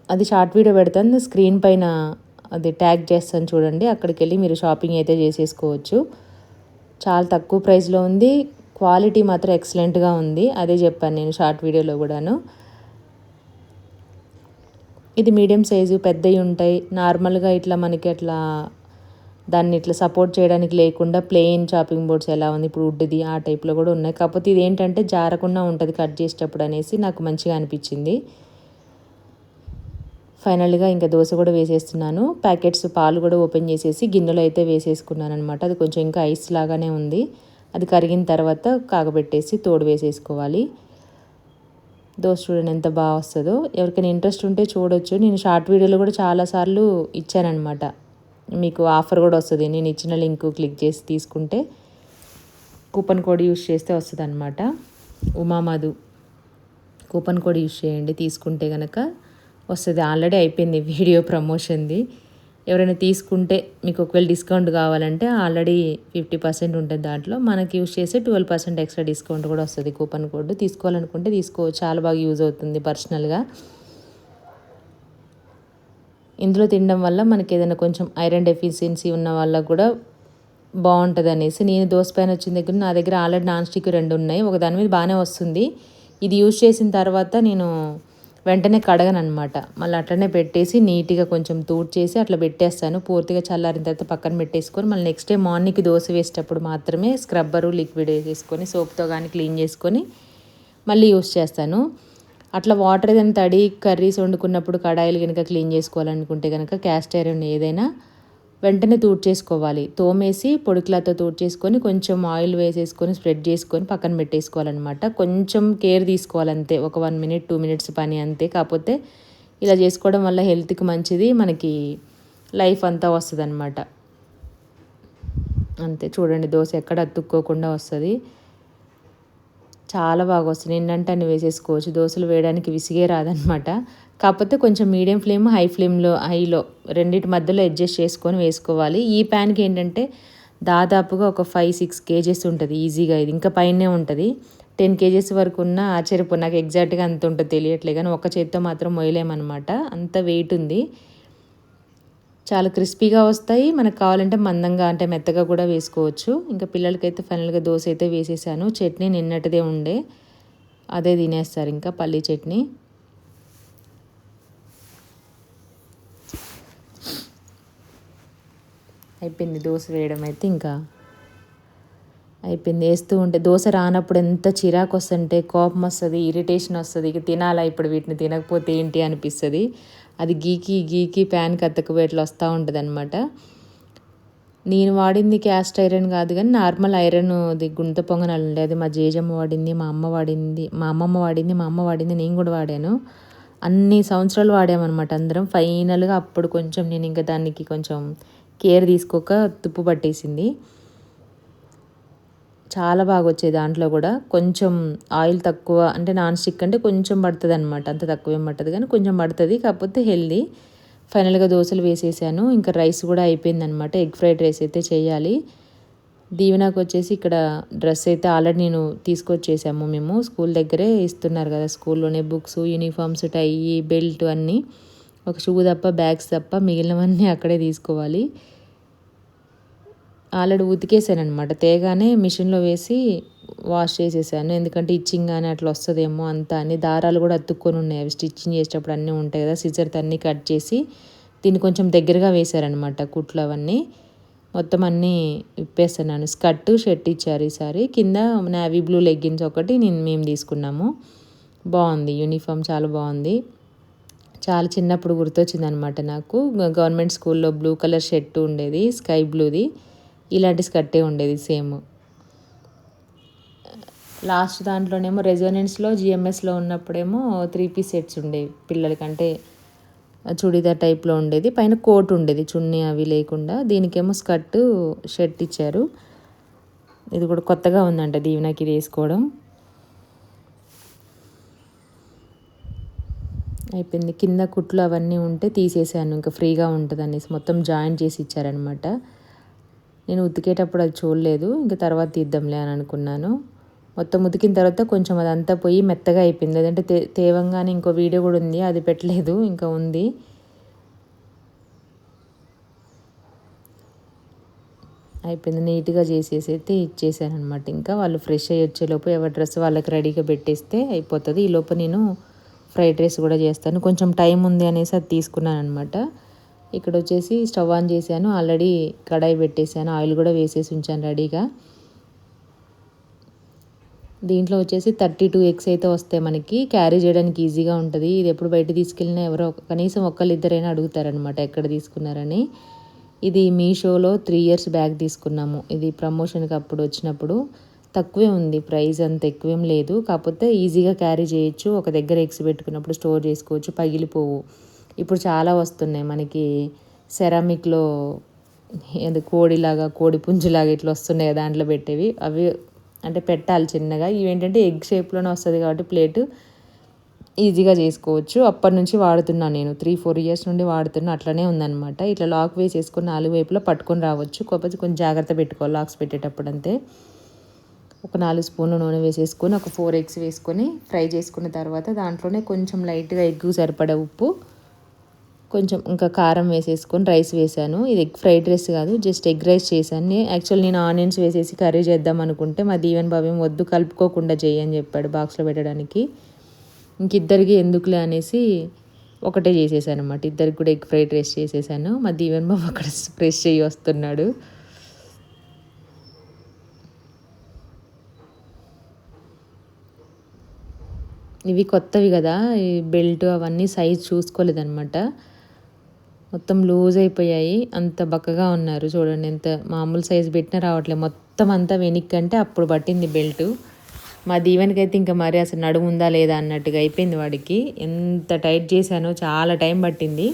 అది షార్ట్ వీడియో పెడతాను, స్క్రీన్ పైన అది ట్యాగ్ చేస్తాను చూడండి. అక్కడికి వెళ్ళి మీరు షాపింగ్ అయితే చేసేసుకోవచ్చు. చాలా తక్కువ ప్రైస్లో ఉంది, క్వాలిటీ మాత్రం ఎక్సలెంట్గా ఉంది. అదే చెప్పాను నేను షార్ట్ వీడియోలో కూడాను. ఇది మీడియం సైజు, పెద్దవి ఉంటాయి. నార్మల్గా ఇట్లా మనకి అట్లా దాన్ని ఇట్లా సపోర్ట్ చేయడానికి లేకుండా ప్లెయిన్ చాపింగ్ బోర్డ్స్ ఎలా ఉంది ఇప్పుడు వుడ్ది, ఆ టైప్లో కూడా ఉన్నాయి. కాకపోతే ఇది ఏంటంటే జారకుండా ఉంటుంది కట్ చేసేటప్పుడు అనేసి నాకు మంచిగా అనిపించింది. ఫైనల్గా ఇంకా దోశ కూడా వేసేస్తున్నాను. ప్యాకెట్స్ పాలు కూడా ఓపెన్ చేసేసి గిన్నెలో అయితే వేసేసుకున్నాను అనమాట. అది కొంచెం ఇంకా ఐస్ లాగానే ఉంది. అది కరిగిన తర్వాత కాగబెట్టేసి తోడు వేసేసుకోవాలి. దోశ చూడండి ఎంత బాగా వస్తుందో. ఎవరికైనా ఇంట్రెస్ట్ ఉంటే చూడొచ్చు. నేను షార్ట్ వీడియోలో కూడా చాలాసార్లు ఇచ్చానమాట. మీకు ఆఫర్ కూడా వస్తుంది, నేను ఇచ్చిన లింక్ క్లిక్ చేసి తీసుకుంటే కూపన్ కోడ్ యూస్ చేస్తే వస్తుంది అనమాట. ఉమామధు కూపన్ కోడ్ యూస్ చేయండి, తీసుకుంటే కనుక వస్తుంది. ఆల్రెడీ అయిపోయింది వీడియో ప్రమోషన్ది. ఎవరైనా తీసుకుంటే మీకు ఒకవేళ డిస్కౌంట్ కావాలంటే ఆల్రెడీ 50% ఉంటుంది దాంట్లో. మనకి యూస్ చేస్తే 12% ఎక్స్ట్రా డిస్కౌంట్ కూడా వస్తుంది. కూపన్ కోడ్ తీసుకోవాలనుకుంటే తీసుకోవచ్చు, చాలా బాగా యూజ్ అవుతుంది పర్సనల్గా. ఇందులో తినడం వల్ల మనకి ఏదైనా కొంచెం ఐరన్ డెఫిషియన్సీ ఉన్న వాళ్ళకు కూడా బాగుంటుంది అనేసి నేను దోశ పైన వచ్చిన దగ్గర నా దగ్గర ఆల్రెడీ నాన్ స్టిక్ 2 ఉన్నాయి. ఒక దాని మీద బాగానే వస్తుంది. ఇది యూజ్ చేసిన తర్వాత నేను వెంటనే కడగను అనమాట. మళ్ళీ అట్లనే పెట్టేసి నీట్గా కొంచెం తూడ్చేసి అట్లా పెట్టేస్తాను. పూర్తిగా చల్లారిన తర్వాత పక్కన పెట్టేసుకొని మళ్ళీ నెక్స్ట్ డే మార్నింగ్కి దోశ వేసేటప్పుడు మాత్రమే స్క్రబ్బరు లిక్విడ్ వేసేసుకొని సోప్తో కానీ క్లీన్ చేసుకొని మళ్ళీ యూస్ చేస్తాను. అట్లా వాటర్ ఏదైనా తడి కర్రీస్ వండుకున్నప్పుడు కడాయిలు కనుక క్లీన్ చేసుకోవాలనుకుంటే కనుక క్యాస్ట్ ఐరన్ ఏదైనా వెంటనే తూడ్చేసుకోవాలి. తోమేసి పొడి క్లాత్తో తూడ్చేసుకొని కొంచెం ఆయిల్ వేసేసుకొని స్ప్రెడ్ చేసుకొని పక్కన పెట్టేసుకోవాలన్నమాట. కొంచెం కేర్ తీసుకోవాలంతే. ఒక 1 మినిట్ 2 మినిట్స్ పని అంతే. కాకపోతే ఇలా చేసుకోవడం వల్ల హెల్త్కి మంచిది, మనకి లైఫ్ అంతా వస్తుందన్నమాట. అంతే చూడండి, దోశ ఎక్కడ అతుక్కోకుండా వస్తుంది. చాలా బాగా వస్తుంది. ఏంటంటే అన్ని వేసేసుకోవచ్చు. దోశలు వేయడానికి విసిగే రాదనమాట. కాకపోతే కొంచెం మీడియం ఫ్లేమ్ హైలో రెండింటి మధ్యలో అడ్జస్ట్ చేసుకొని వేసుకోవాలి. ఈ ప్యాన్కి ఏంటంటే దాదాపుగా ఒక 5-6 కేజెస్ ఉంటుంది ఈజీగా. ఇది ఇంకా పైనే ఉంటుంది. 10 కేజెస్ వరకు ఉన్న ఆశ్చర్యపో. నాకు ఎగ్జాక్ట్గా అంత ఉంటుంది తెలియట్లే, కానీ ఒక చేత్తో మాత్రం మొయ్యలేమన్నమాట, అంత వెయిట్ ఉంది. చాలా క్రిస్పీగా వస్తాయి. మనకు కావాలంటే మందంగా అంటే మెత్తగా కూడా వేసుకోవచ్చు. ఇంకా పిల్లలకైతే ఫైనల్గా దోశ అయితే వేసేసాను. చట్నీ నిన్నటిదే ఉండే, అదే తినేస్తారు. ఇంకా పల్లీ చట్నీ అయిపోయింది. దోశ వేయడం అయితే ఇంకా అయిపోయింది. వేస్తూ ఉంటే దోశ రానప్పుడు ఎంత చిరాకు వస్తుంటే కోపం వస్తుంది, ఇరిటేషన్ వస్తుంది. ఇక తినాలా ఇప్పుడు, వీటిని తినకపోతే ఏంటి అనిపిస్తుంది. అది గీకి ప్యాన్కి అతకపోయి ఇట్లా వస్తూ ఉంటుంది అనమాట. నేను వాడింది క్యాస్ట్ ఐరన్ కాదు, కానీ నార్మల్ ఐరన్, అది గుంత పొంగనాలు ఉండే, అది మా జేజమ్మ వాడింది, మా అమ్మ వాడింది, మా అమ్మమ్మ వాడింది, మా అమ్మ వాడింది, నేను కూడా వాడాను. అన్ని సంవత్సరాలు వాడామన్నమాట అందరం. ఫైనల్గా అప్పుడు కొంచెం నేను ఇంకా దానికి కొంచెం కేర్ తీసుకోక తుప్పు పట్టేసింది. చాలా బాగా వచ్చేది. దాంట్లో కూడా కొంచెం ఆయిల్ తక్కువ, అంటే నాన్ స్టిక్ అంటే కొంచెం పడుతుంది అనమాట, అంత తక్కువ ఏం పడుతుంది కానీ కొంచెం పడుతుంది. కాకపోతే హెల్దీ. ఫైనల్గా దోశలు వేసేసాను. ఇంకా రైస్ కూడా అయిపోయిందనమాట. ఎగ్ ఫ్రైడ్ రైస్ అయితే చేయాలి. దీవెనకు వచ్చేసి ఇక్కడ డ్రెస్ అయితే ఆల్రెడీ నేను తీసుకొచ్చేసాము. మేము స్కూల్ దగ్గరే ఇస్తున్నారు కదా, స్కూల్లోనే బుక్స్, యూనిఫామ్స్, టై, బెల్ట్ అన్నీ. ఒక షూ తప్ప, బ్యాగ్స్ తప్ప మిగిలినవన్నీ అక్కడే తీసుకోవాలి. ఆల్రెడీ ఉతికేసాను అనమాట. తేగానే మిషన్లో వేసి వాష్ చేసేసాను. ఎందుకంటే ఇచ్చింగ్ కానీ అట్లా వస్తుందేమో అంతా అని. దారాలు కూడా అతుక్కొని ఉన్నాయి, అవి స్టిచ్చింగ్ చేసేటప్పుడు అన్నీ ఉంటాయి కదా. సిజర్తో అన్నీ కట్ చేసి దీన్ని కొంచెం దగ్గరగా వేశారనమాట కుట్లు అవన్నీ. మొత్తం అన్నీ విప్పేస్తున్నాను. స్కర్ట్ షర్ట్ ఇచ్చారు ఈసారి. కింద నేవీ బ్లూ లెగ్గిన్స్ ఒకటి మేము తీసుకున్నాము. బాగుంది యూనిఫామ్, చాలా బాగుంది. చాలా చిన్నప్పుడు గుర్తొచ్చింది అనమాట నాకు. గవర్నమెంట్ స్కూల్లో బ్లూ కలర్ షర్ట్ ఉండేది, స్కై బ్లూది. ఇలాంటి స్కర్టే ఉండేది సేమ్. లాస్ట్ దాంట్లోనేమో రెజోనెన్స్లో జిఎంఎస్లో ఉన్నప్పుడేమో 3 పీస్ సెట్స్ ఉండేవి పిల్లలకంటే, చుడీదార్ టైప్లో ఉండేది. పైన కోట్ ఉండేది, చున్నీ అవి లేకుండా. దీనికేమో స్కర్ట్ షర్ట్ ఇచ్చారు. ఇది కూడా కొత్తగా ఉందంట దీవెనకి ఇది వేసుకోవడం. అయిపోయింది. కింద కుట్లు అవన్నీ ఉంటే తీసేసాను, ఇంకా ఫ్రీగా ఉంటుంది అనేసి మొత్తం జాయిన్ చేసి ఇచ్చారనమాట. నేను ఉతికేటప్పుడు అది చూడలేదు, ఇంకా తర్వాత తీద్దాంలే అని అనుకున్నాను. మొత్తం ఉతికిన తర్వాత కొంచెం అదంతా పోయి మెత్తగా అయిపోయింది. అదంటే తేవంగానే ఇంకో వీడియో కూడా ఉంది, అది పెట్టలేదు, ఇంకా ఉంది. అయిపోయింది. నీట్గా చేసేసి అయితే ఇచ్చేసాను అనమాట. ఇంకా వాళ్ళు ఫ్రెష్ అయ్యి వచ్చేలోపు ఎవరి డ్రెస్ వాళ్ళకి రెడీగా పెట్టేస్తే అయిపోతుంది. ఈలోపు నేను ఫ్రైడ్ రైస్ కూడా చేస్తాను. కొంచెం టైం ఉంది అనేసి అది తీసుకున్నాను అనమాట. ఇక్కడ వచ్చేసి స్టవ్ ఆన్ చేశాను. ఆల్రెడీ కడాయి పెట్టేశాను, ఆయిల్ కూడా వేసేసి ఉంచాను రెడీగా. దీంట్లో వచ్చేసి 32 ఎగ్స్ అయితే వస్తాయి మనకి. క్యారీ చేయడానికి ఈజీగా ఉంటుంది. ఇది ఎప్పుడు బయట తీసుకెళ్ళినా ఎవరో కనీసం ఒకళ్ళిద్దరైనా అడుగుతారనమాట ఎక్కడ తీసుకున్నారని. ఇది మీషోలో 3 ఇయర్స్ బ్యాక్ తీసుకున్నాము. ఇది ప్రమోషన్కి అప్పుడు వచ్చినప్పుడు. తక్కువే ఉంది ప్రైస్, అంత ఎక్కువేం లేదు. కాకపోతే ఈజీగా క్యారీ చేయొచ్చు. ఒక దగ్గర ఎగ్స్ పెట్టుకున్నప్పుడు స్టోర్ చేసుకోవచ్చు, పగిలిపోవు. ఇప్పుడు చాలా వస్తున్నాయి మనకి సెరామిక్లో, కోడిలాగా, కోడి పుంజులాగా ఇట్లా వస్తున్నాయి దాంట్లో పెట్టేవి. అవి అంటే పెట్టాలి చిన్నగా. ఇవేంటంటే ఎగ్ షేప్లోనే వస్తుంది కాబట్టి ప్లేటు ఈజీగా చేసుకోవచ్చు. అప్పటి నుంచి వాడుతున్నాను నేను, 3-4 ఇయర్స్ నుండి వాడుతున్నా. అట్లనే ఉందన్నమాట. ఇట్లా లాక్ వేసేసుకొని 4 వైపులా పట్టుకొని రావచ్చు. కాకపోతే కొంచెం జాగ్రత్త పెట్టుకోవాలి లాక్స్ పెట్టేటప్పుడు అంతే. ఒక 4 స్పూన్లు నూనె వేసేసుకొని ఒక 4 ఎగ్స్ వేసుకొని ఫ్రై చేసుకున్న తర్వాత దాంట్లోనే కొంచెం లైట్గా ఎగ్ సరిపడా ఉప్పు, కొంచెం ఇంకా కారం వేసేసుకొని రైస్ వేసాను. ఇది ఎగ్ ఫ్రైడ్ రైస్ కాదు, జస్ట్ ఎగ్ రైస్ చేశాను. యాక్చువల్ నేను ఆనియన్స్ వేసేసి కర్రీ చేద్దాం అనుకుంటే మా దీవెన్ బాబు ఏం వద్దు, కలుపుకోకుండా చేయని చెప్పాడు బాక్స్లో పెట్టడానికి. ఇంకిద్దరికి ఎందుకులే అనేసి ఒకటే చేసేసాను అనమాట. ఇద్దరికి కూడా ఎగ్ ఫ్రైడ్ రైస్ చేసేసాను. మా దీవెన్ బాబు అక్కడ ఫ్రెష్ అయ్యి వస్తున్నాడు. ఇవి కొత్తవి కదా, ఈ బెల్ట్ అవన్నీ సైజ్ చూసుకోలేదనమాట. మొత్తం లూజ్ అయిపోయాయి. అంత బక్కగా ఉన్నారు చూడండి. ఎంత మామూలు సైజు పెట్టినా రావట్లేదు. మొత్తం అంతా వెనక్కి అంటే అప్పుడు పట్టింది బెల్ట్. మా దీవెనకైతే ఇంకా మరి అసలు నడుము ఉందా లేదా అన్నట్టుగా అయిపోయింది వాడికి. ఎంత టైట్ చేశానో చాలా టైం పట్టింది.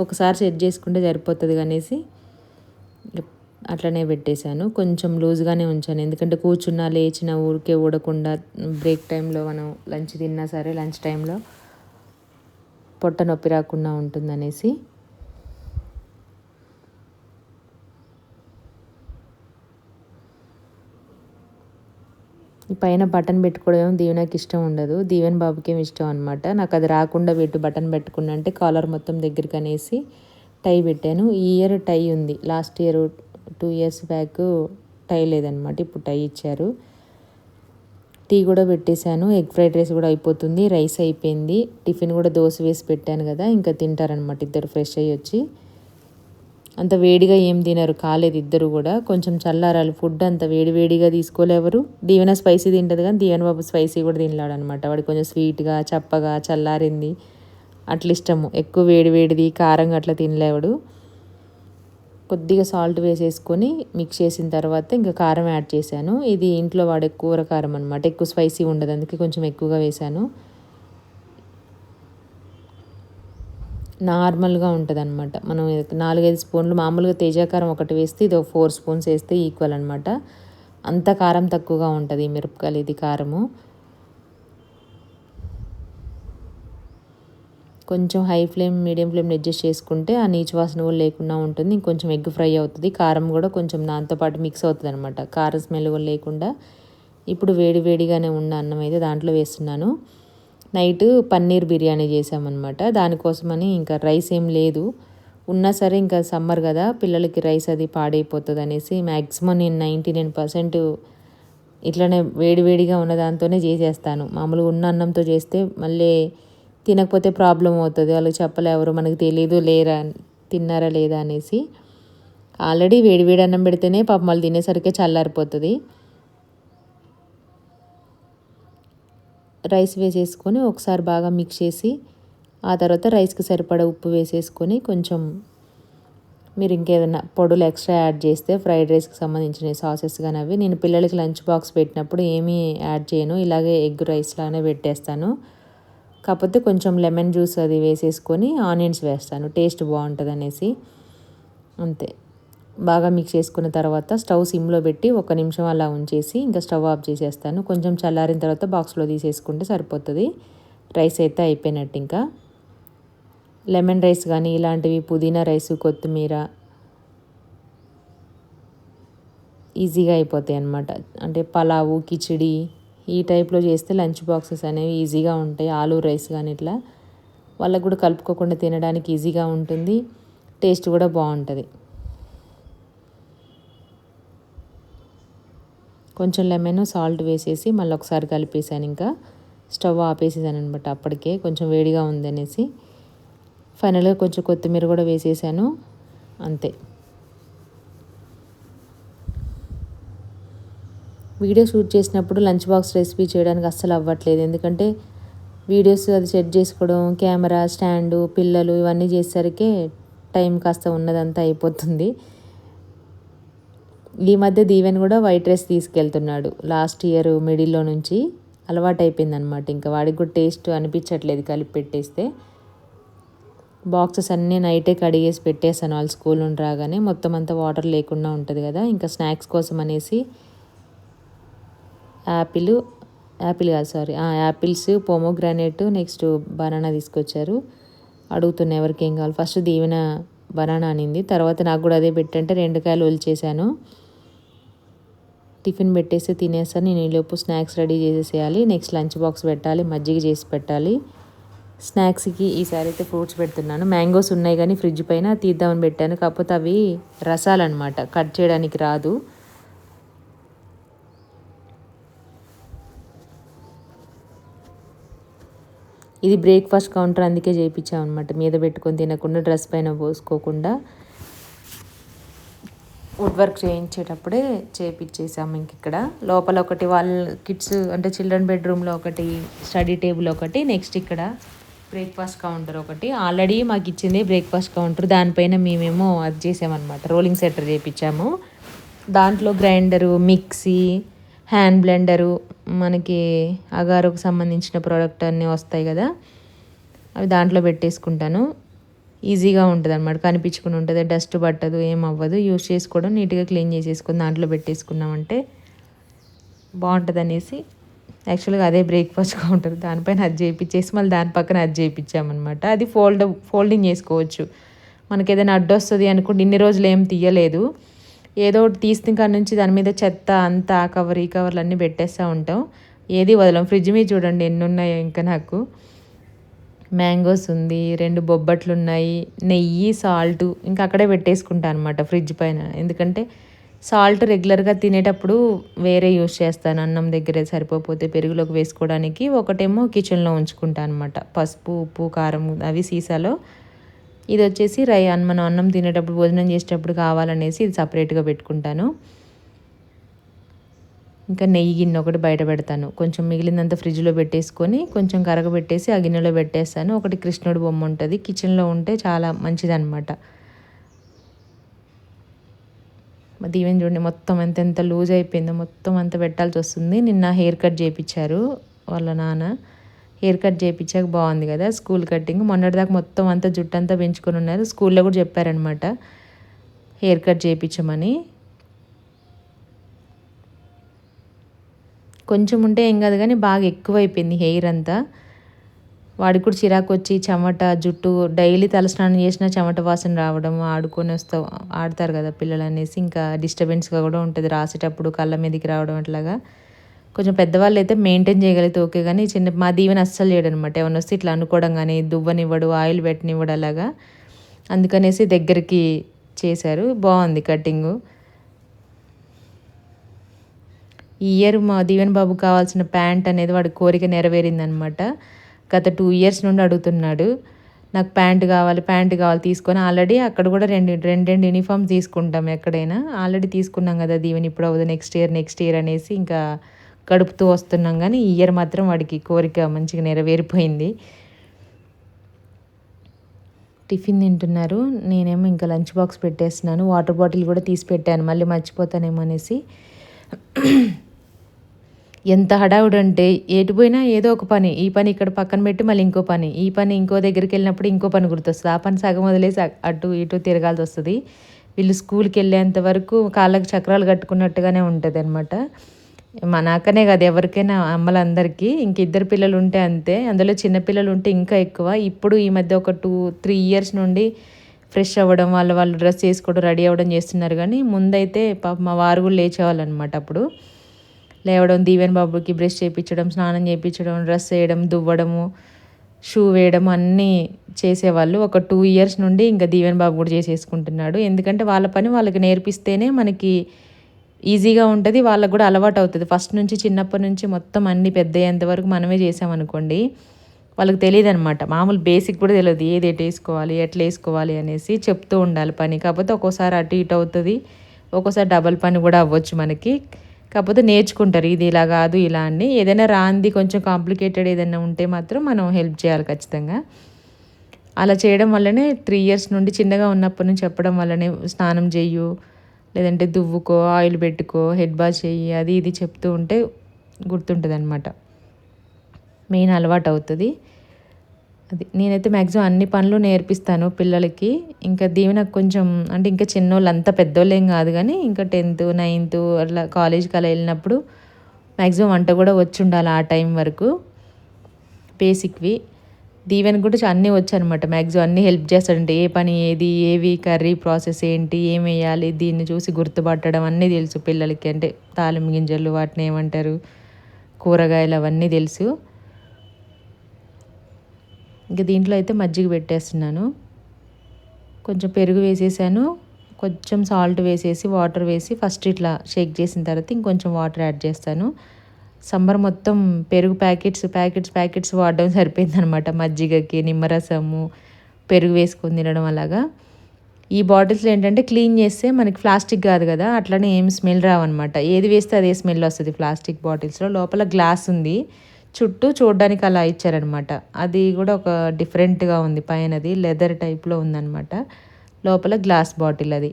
ఒకసారి సెట్ చేసుకుంటే సరిపోతుంది అనేసి అట్లనే పెట్టేశాను. కొంచెం లూజ్గానే ఉంచాను, ఎందుకంటే కూర్చున్నా లేచిన ఊరికే ఊడకుండా బ్రేక్ టైంలో మనం లంచ్ తిన్నా సరే లంచ్ టైంలో పొట్ట నొప్పి రాకుండా ఉంటుందనేసి. పైన బటన్ పెట్టుకోవడం దీవెనకి ఇష్టం ఉండదు. దీవెన్ బాబుకి ఏమి ఇష్టం అనమాట. నాకు అది రాకుండా బటన్ పెట్టుకున్నా అంటే కాలర్ మొత్తం దగ్గరికి అనేసి టై పెట్టాను. ఈ ఇయర్ టై ఉంది. లాస్ట్ ఇయర్ 2 years బ్యాక్ టై లేదనమాట. ఇప్పుడు టై ఇచ్చారు. టీ కూడా పెట్టేశాను. ఎగ్ ఫ్రైడ్ రైస్ కూడా అయిపోతుంది. రైస్ అయిపోయింది. టిఫిన్ కూడా దోశ వేసి పెట్టాను కదా, ఇంకా తింటారనమాట ఇద్దరు ఫ్రెష్ అయ్యి వచ్చి. అంత వేడిగా ఏం తినరు, కాలేదు ఇద్దరు కూడా. కొంచెం చల్లారాలి. ఫుడ్ అంత వేడిగా తీసుకోలేవరు. దీవెన స్పైసీ తింటుంది కానీ దీవెన బాబు స్పైసీ కూడా తినలాడు అనమాట. వాడికి కొంచెం స్వీట్గా చప్పగా చల్లారింది అట్లా ఇష్టము. ఎక్కువ వేడిది కారంగా అట్లా తినలేవాడు. కొద్దిగా సాల్ట్ వేసేసుకొని మిక్స్ చేసిన తర్వాత ఇంకా కారం యాడ్ చేశాను. ఇది ఇంట్లో వాడే కూర కారం అనమాట. ఎక్కువ స్పైసీ ఉండదు, అందుకే కొంచెం ఎక్కువగా వేశాను. నార్మల్గా ఉంటుంది అనమాట. మనం 4-5 స్పూన్లు మామూలుగా తేజాకారం ఒకటి వేస్తే ఇది 4 స్పూన్స్ వేస్తే ఈక్వల్ అనమాట. అంత కారం తక్కువగా ఉంటుంది మిరపకాయలు ఇది కారము. కొంచెం high flame medium flame adjust చేసుకుంటే ఆ నీచు వాసన కూడా లేకుండా ఉంటుంది. ఇంకొంచెం ఎగ్ ఫ్రై అవుతుంది. కారం కూడా కొంచెం దాంతోపాటు మిక్స్ అవుతుంది అనమాట. కారం స్మెల్ కూడా లేకుండా. ఇప్పుడు వేడిగానే ఉన్న అన్నం అయితే దాంట్లో వేస్తున్నాను. నైట్ పన్నీర్ బిర్యానీ చేసామన్నమాట. దానికోసమని ఇంకా రైస్ ఏం లేదు. ఉన్నా సరే ఇంకా సమ్మర్ కదా, పిల్లలకి రైస్ అది పాడైపోతుంది అనేసి మ్యాక్సిమం నేను 99% ఇట్లనే వేడిగా ఉన్న దాంతోనే చేసేస్తాను. మామూలుగా ఉన్న అన్నంతో చేస్తే మళ్ళీ తినకపోతే ప్రాబ్లం అవుతుంది. వాళ్ళకి చెప్పలేవరు, మనకు తెలియదు తిన్నారా లేదా అనేసి. ఆల్రెడీ వేడి అన్నం పెడితేనే పాపం వాళ్ళు తినేసరికి చల్లారిపోతుంది. రైస్ వేసేసుకొని ఒకసారి బాగా మిక్స్ చేసి ఆ తర్వాత రైస్కి సరిపడా ఉప్పు వేసేసుకొని కొంచెం మీరు ఇంకేదైనా పొడులు ఎక్స్ట్రా యాడ్ చేస్తే ఫ్రైడ్ రైస్కి సంబంధించిన సాసెస్ కానీ అవి, నేను పిల్లలకి లంచ్ బాక్స్ పెట్టినప్పుడు ఏమీ యాడ్ చేయను, ఇలాగే ఎగ్ రైస్ లానే పెట్టేస్తాను. కాకపోతే కొంచెం లెమన్ జ్యూస్ అది వేసేసుకొని ఆనియన్స్ వేస్తాను, టేస్ట్ బాగుంటుంది అనేసి. అంతే. బాగా మిక్స్ చేసుకున్న తర్వాత స్టవ్ సిమ్లో పెట్టి 1 నిమిషం అలా ఉంచేసి ఇంకా స్టవ్ ఆఫ్ చేసేస్తాను. కొంచెం చల్లారిన తర్వాత బాక్స్లో తీసేసుకుంటే సరిపోతుంది. రైస్ అయితే అయిపోయినట్టు. ఇంకా లెమన్ రైస్ కానీ ఇలాంటివి పుదీనా రైస్ కొత్తిమీర ఈజీగా అయిపోతాయి అన్నమాట. అంటే పలావు కిచిడి ఈ టైప్లో చేస్తే లంచ్ బాక్సెస్ అనేవి ఈజీగా ఉంటాయి. ఆలూ రైస్ కానీ ఇట్లా వాళ్ళకు కూడా కలుపుకోకుండా తినడానికి ఈజీగా ఉంటుంది. టేస్ట్ కూడా బాగుంటుంది. కొంచెం లెమన్ సాల్ట్ వేసేసి మళ్ళీ ఒకసారి కలిపేసాను. ఇంకా స్టవ్ ఆపేసేసాను అనమాట. అప్పటికే కొంచెం వేడిగా ఉందనేసి ఫైనల్గా కొంచెం కొత్తిమీర కూడా వేసేసాను. అంతే. వీడియో షూట్ చేసినప్పుడు లంచ్ బాక్స్ రెసిపీ చేయడానికి అస్సలు అవ్వట్లేదు. ఎందుకంటే వీడియోస్ అది సెట్ చేసుకోవడం, కెమెరా స్టాండు, పిల్లలు ఇవన్నీ చేసేసరికి టైం కాస్త ఉన్నదంతా అయిపోతుంది. ఈ మధ్య దీవెన్ కూడా వైట్ రైస్ తీసుకెళ్తున్నాడు. లాస్ట్ ఇయర్ మిడిల్లో నుంచి అలవాటు అయిపోయింది అనమాట. ఇంకా వాడికి కూడా టేస్ట్ అనిపించట్లేదు కలిపి పెట్టేస్తే. బాక్సెస్ అన్నీ నైటే కడిగేసి పెట్టేసాను. వాళ్ళు స్కూల్ నుండి రాగానే మొత్తం అంతా వాటర్ లేకుండా ఉంటుంది కదా. ఇంకా స్నాక్స్ కోసం అనేసి యాపిల్స్, పోమోగ్రానేట్, నెక్స్ట్ బనానా తీసుకొచ్చారు. అడుగుతున్నా ఎవరికి ఏం కావాలి. ఫస్ట్ దీవెన బనానా అనింది, తర్వాత నాకు కూడా అదే పెట్టంటే 2 కాయలు ఒలిచేసాను. టిఫిన్ పెట్టేసి తినేస్తాను. నేను ఈలోపు స్నాక్స్ రెడీ చేసేసేయాలి. నెక్స్ట్ లంచ్ బాక్స్ పెట్టాలి, మజ్జిగ చేసి పెట్టాలి. స్నాక్స్కి ఈసారి అయితే ఫ్రూట్స్ పెడుతున్నాను. మ్యాంగోస్ ఉన్నాయి కానీ ఫ్రిడ్జ్ పైన తీద్దామని పెట్టాను. కాకపోతే అవి రసాలన్నమాట, కట్ చేయడానికి రాదు. ఇది బ్రేక్ఫాస్ట్ కౌంటర్, అందుకే చేయించామన్నమాట. మీద పెట్టుకొని తినకుండా, డ్రెస్ పైన పోసుకోకుండా వుడ్ వర్క్ చేయించేటప్పుడే చేయించేసాము. ఇంక ఇక్కడ లోపల ఒకటి వాళ్ళ కిడ్స్ అంటే చిల్డ్రన్ బెడ్రూమ్లో ఒకటి, స్టడీ టేబుల్ ఒకటి, నెక్స్ట్ ఇక్కడ బ్రేక్ఫాస్ట్ కౌంటర్ ఒకటి. ఆల్రెడీ మాకు ఇచ్చింది బ్రేక్ఫాస్ట్ కౌంటర్, దానిపైన మేమేమో అది చేసామన్నమాట, రోలింగ్ సెటర్ చేయించాము. దాంట్లో గ్రైండరు, మిక్సీ, హ్యాండ్ బ్లెండరు, మనకి అగారుకు సంబంధించిన ప్రోడక్ట్ అన్నీ వస్తాయి కదా, అవి దాంట్లో పెట్టేసుకుంటాను. ఈజీగా ఉంటుంది అనమాట, కనిపించుకుని ఉంటుంది, డస్ట్ పట్టదు, ఏం అవ్వదు. యూస్ చేసుకోవడం, నీట్గా క్లీన్ చేసేసుకొని దాంట్లో పెట్టేసుకున్నామంటే బాగుంటుంది అనేసి యాక్చువల్గా అదే బ్రేక్ఫాస్ట్ కౌంటర్, దానిపైన అది చేయించేసి మళ్ళీ దాని పక్కన అది చేయించామన్నమాట. అది ఫోల్డింగ్ చేసుకోవచ్చు. మనకి ఏదైనా అడ్డు వస్తుంది అనుకుంటే, ఇన్ని రోజులు ఏం తీయలేదు, ఏదో ఒకటి తీస్తే కాడ నుంచి దాని మీద చెత్త అంతా ఆ కవర్ ఈ కవర్లు అన్నీ పెట్టేస్తూ ఉంటాం, ఏది వదలం. ఫ్రిడ్జ్ మీద చూడండి ఎన్ని ఉన్నాయో. ఇంకా నాకు మ్యాంగోస్ ఉంది, 2 బొబ్బట్లు ఉన్నాయి, నెయ్యి, సాల్ట్ ఇంకా అక్కడే పెట్టేసుకుంటాను అనమాట ఫ్రిడ్జ్ పైన. ఎందుకంటే సాల్ట్ రెగ్యులర్గా తినేటప్పుడు వేరే యూస్ చేస్తాను, అన్నం దగ్గరే సరిపోతే పెరుగులోకి వేసుకోవడానికి. ఒకటేమో కిచెన్లో ఉంచుకుంటాను అనమాట, పసుపు, ఉప్పు, కారం అవి సీసాలో. ఇది వచ్చేసి మనం అన్నం తినేటప్పుడు, భోజనం చేసేటప్పుడు కావాలనేసి ఇది సపరేట్గా పెట్టుకుంటాను. ఇంకా నెయ్యి గిన్నె ఒకటి బయట పెడతాను, కొంచెం మిగిలిందంతా ఫ్రిడ్జ్లో పెట్టేసుకొని కొంచెం కరగబెట్టేసి ఆ గిన్నెలో పెట్టేస్తాను. ఒకటి కృష్ణుడి బొమ్మ ఉంటుంది, కిచెన్లో ఉంటే చాలా మంచిదన్నమాట. దీవెన చూడండి మొత్తం ఎంత లూజ్ అయిపోయిందో, మొత్తం అంత పెట్టాల్సి వస్తుంది. నిన్న హెయిర్ కట్ చేయించారు వాళ్ళ నాన్న, హెయిర్ కట్ చేయించాక బాగుంది కదా స్కూల్ కటింగ్. మొన్నటిదాకా మొత్తం అంతా జుట్టు అంతా పెంచుకొని ఉన్నారు, స్కూల్లో కూడా చెప్పారనమాట హెయిర్ కట్ చేయించమని. కొంచెం ఉంటే ఏం కాదు కానీ బాగా ఎక్కువైపోయింది హెయిర్ అంతా. వాడికి కూడా చిరాకు వచ్చి చెమట, జుట్టు డైలీ తలస్నానం చేసినా చెమట వాసన రావడం, ఆడతారు కదా పిల్లలు అనేసి ఇంకా డిస్టర్బెన్స్గా కూడా ఉంటుంది, రాసేటప్పుడు కళ్ళ మీదకి రావడం అట్లాగా. కొంచెం పెద్దవాళ్ళు అయితే మెయింటైన్ చేయగలిగితే ఓకే, కానీ మా దీవెన అస్సలు చేయడనమాట. ఏమన్నా వస్తే ఇట్లా అనుకోవడం కానీ, దువ్వనివ్వడు, ఆయిల్ పెట్టనివ్వడు అలాగా. అందుకనేసి దగ్గరికి చేశారు, బాగుంది కటింగు. ఈ ఇయర్ మా దీవెన బాబుకి కావాల్సిన ప్యాంట్ అనేది వాడి కోరిక నెరవేరిందనమాట. గత 2 years నుండి అడుగుతున్నాడు, నాకు ప్యాంట్ కావాలి తీసుకొని. ఆల్రెడీ అక్కడ కూడా రెండు యూనిఫామ్స్ తీసుకుంటాం ఎక్కడైనా, ఆల్రెడీ తీసుకున్నాం కదా దీవెన, ఇప్పుడు అవ్వదు, నెక్స్ట్ ఇయర్ అనేసి ఇంకా గడుపుతూ వస్తున్నాం. కానీ ఈ ఇయర్ మాత్రం వాడికి కోరిక మంచిగా నెరవేరిపోయింది. టిఫిన్ తింటున్నారు, నేనేమో ఇంకా లంచ్ బాక్స్ పెట్టేస్తున్నాను. వాటర్ బాటిల్ కూడా తీసి పెట్టాను, మళ్ళీ మర్చిపోతానేమో అనేసి. ఎంత హడావుడు అంటే ఎటు పోయినా ఏదో ఒక పని, ఈ పని ఇక్కడ పక్కన పెట్టి మళ్ళీ ఇంకో పని, ఈ పని ఇంకో దగ్గరికి వెళ్ళినప్పుడు ఇంకో పని గుర్తొస్తుంది, ఆ పని సగం వదిలేసి అటు ఇటు తిరగాల్సి వస్తుంది. వీళ్ళు స్కూల్కి వెళ్ళేంత వరకు కాళ్ళకి చక్రాలు కట్టుకున్నట్టుగానే ఉంటుంది అనమాట. నాకనే కాదు ఎవరికైనా, అమ్మలందరికీ. ఇంక 2 పిల్లలు ఉంటే అంతే, అందులో చిన్నపిల్లలు ఉంటే ఇంకా ఎక్కువ. ఇప్పుడు ఈ మధ్య ఒక 2-3 years నుండి ఫ్రెష్ అవ్వడం, వాళ్ళు డ్రెస్ వేసుకోవడం, రెడీ అవ్వడం చేస్తున్నారు. కానీ ముందైతే పాప మా వారు కూడా లేచేవాళ్ళు అనమాట. అప్పుడు లేవడం, దీవెన బాబుకి బ్రష్ చేయించడం, స్నానం చేయించడం, డ్రెస్ వేయడం, దువ్వడము, షూ వేయడం అన్నీ చేసేవాళ్ళు. ఒక 2 years నుండి ఇంకా దీవెన బాబు కూడా చేసేసుకుంటున్నాడు. ఎందుకంటే వాళ్ళ పని వాళ్ళకి నేర్పిస్తేనే మనకి ఈజీగా ఉంటుంది, వాళ్ళకు కూడా అలవాటు అవుతుంది. ఫస్ట్ నుంచి చిన్నప్పటి నుంచి మొత్తం అన్ని పెద్ద అయ్యేంత వరకు మనమే చేసామనుకోండి, వాళ్ళకి తెలియదు అనమాట. మామూలు బేసిక్ కూడా తెలియదు, ఏది ఎటు వేసుకోవాలి, ఎట్లా వేసుకోవాలి అనేసి చెప్తూ ఉండాలి పని. కాకపోతే ఒక్కోసారి అటు ఇటు అవుతుంది, ఒక్కోసారి డబల్ పని కూడా అవ్వచ్చు మనకి. కాకపోతే నేర్చుకుంటారు, ఇది ఇలా కాదు ఇలా అని. ఏదైనా రాంది కొంచెం కాంప్లికేటెడ్ ఏదైనా ఉంటే మాత్రం మనం హెల్ప్ చేయాలి ఖచ్చితంగా. అలా చేయడం వల్లనే 3 years నుండి, చిన్నగా ఉన్నప్పటి నుంచి చెప్పడం వల్లనే స్నానం చెయ్యు, లేదంటే దువ్వుకో, ఆయిల్ పెట్టుకో, హెడ్ బాత్ చెయ్యి, అది ఇది చెప్తూ ఉంటే గుర్తుంటుంది అనమాట, మెయిన్ అలవాటు అవుతుంది. అది నేనైతే మ్యాక్సిమం అన్ని పనులు నేర్పిస్తాను పిల్లలకి. ఇంకా దీవెనకు కొంచెం అంటే ఇంకా చిన్నోళ్ళు, అంత పెద్దోళ్ళు ఏం కాదు కానీ ఇంకా 10th 9th అట్లా కాలేజ్కి అలా వెళ్ళినప్పుడు మ్యాక్సిమం వంట కూడా వచ్చి ఉండాలి ఆ టైం వరకు, బేసిక్వి. దీవెనకు కూడా అన్నీ వచ్చనమాట, మ్యాక్సిమం అన్నీ హెల్ప్ చేస్తాడంటే ఏ పని ఏది, ఏవి కర్రీ ప్రాసెస్ ఏంటి, ఏం వేయాలి, దీన్ని చూసి గుర్తుపట్టడం అన్నీ తెలుసు పిల్లలకి. అంటే తాలింపు గింజలు వాటిని ఏమంటారు, కూరగాయలు అవన్నీ తెలుసు. ఇంకా దీంట్లో అయితే మజ్జిగ పెట్టేస్తున్నాను, కొంచెం పెరుగు వేసేసాను, కొంచెం సాల్ట్ వేసేసి వాటర్ వేసి ఫస్ట్ ఇట్లా షేక్ చేసిన తర్వాత ఇంకొంచెం వాటర్ యాడ్ చేస్తాను. సమ్మర్ మొత్తం పెరుగు ప్యాకెట్స్ వాడడం సరిపోయిందనమాట. మజ్జిగకి, నిమ్మరసము, పెరుగు వేసుకొని తినడం అలాగా. ఈ బాటిల్స్లో ఏంటంటే క్లీన్ చేస్తే మనకి ప్లాస్టిక్ కాదు కదా, అట్లనే ఏం స్మెల్ రావన్నమాట. ఏది వేస్తే అదే స్మెల్ వస్తుంది ప్లాస్టిక్ బాటిల్స్లో. లోపల గ్లాస్ ఉంది, చుట్టూ చూడడానికి అలా ఇచ్చారనమాట. అది కూడా ఒక డిఫరెంట్గా ఉంది. పైనది లెదర్ టైప్లో ఉందన్నమాట, లోపల గ్లాస్ బాటిల్. అది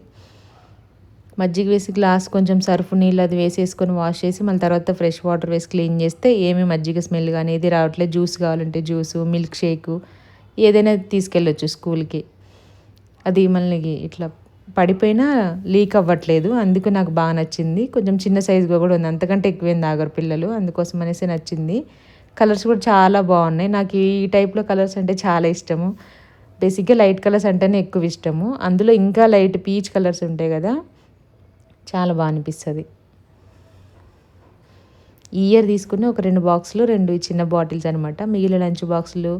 మజ్జిగ వేసి గ్లాస్ కొంచెం సర్ఫ్ నీళ్ళు అది వేసేసుకొని వాష్ చేసి మళ్ళీ తర్వాత ఫ్రెష్ వాటర్ వేసి క్లీన్ చేస్తే ఏమీ మజ్జిగ స్మెల్ కానీ ఏది రావట్లేదు. జ్యూస్ కావాలంటే జ్యూసు, మిల్క్ షేకు ఏదైనా తీసుకెళ్ళొచ్చు స్కూల్కి. అది మనకి ఇట్లా పడిపోయినా లీక్ అవ్వట్లేదు, అందుకు నాకు బాగా నచ్చింది. కొంచెం చిన్న సైజుగా కూడా ఉంది, అంతకంటే ఎక్కువేం తాగరు పిల్లలు, అందుకోసం అనేసి నచ్చింది. కలర్స్ కూడా చాలా బాగున్నాయి. నాకు ఈ టైప్లో కలర్స్ అంటే చాలా ఇష్టము. బేసిక్గా లైట్ కలర్స్ అంటేనే ఎక్కువ ఇష్టము, అందులో ఇంకా లైట్ పీచ్ కలర్స్ ఉంటాయి కదా, చాలా బాగా అనిపిస్తుంది. ఈ ఇయర్ తీసుకున్న ఒక 2 బాక్సులు 2 చిన్న బాటిల్స్ అనమాట. మిగిలిన లంచ్ బాక్సులు,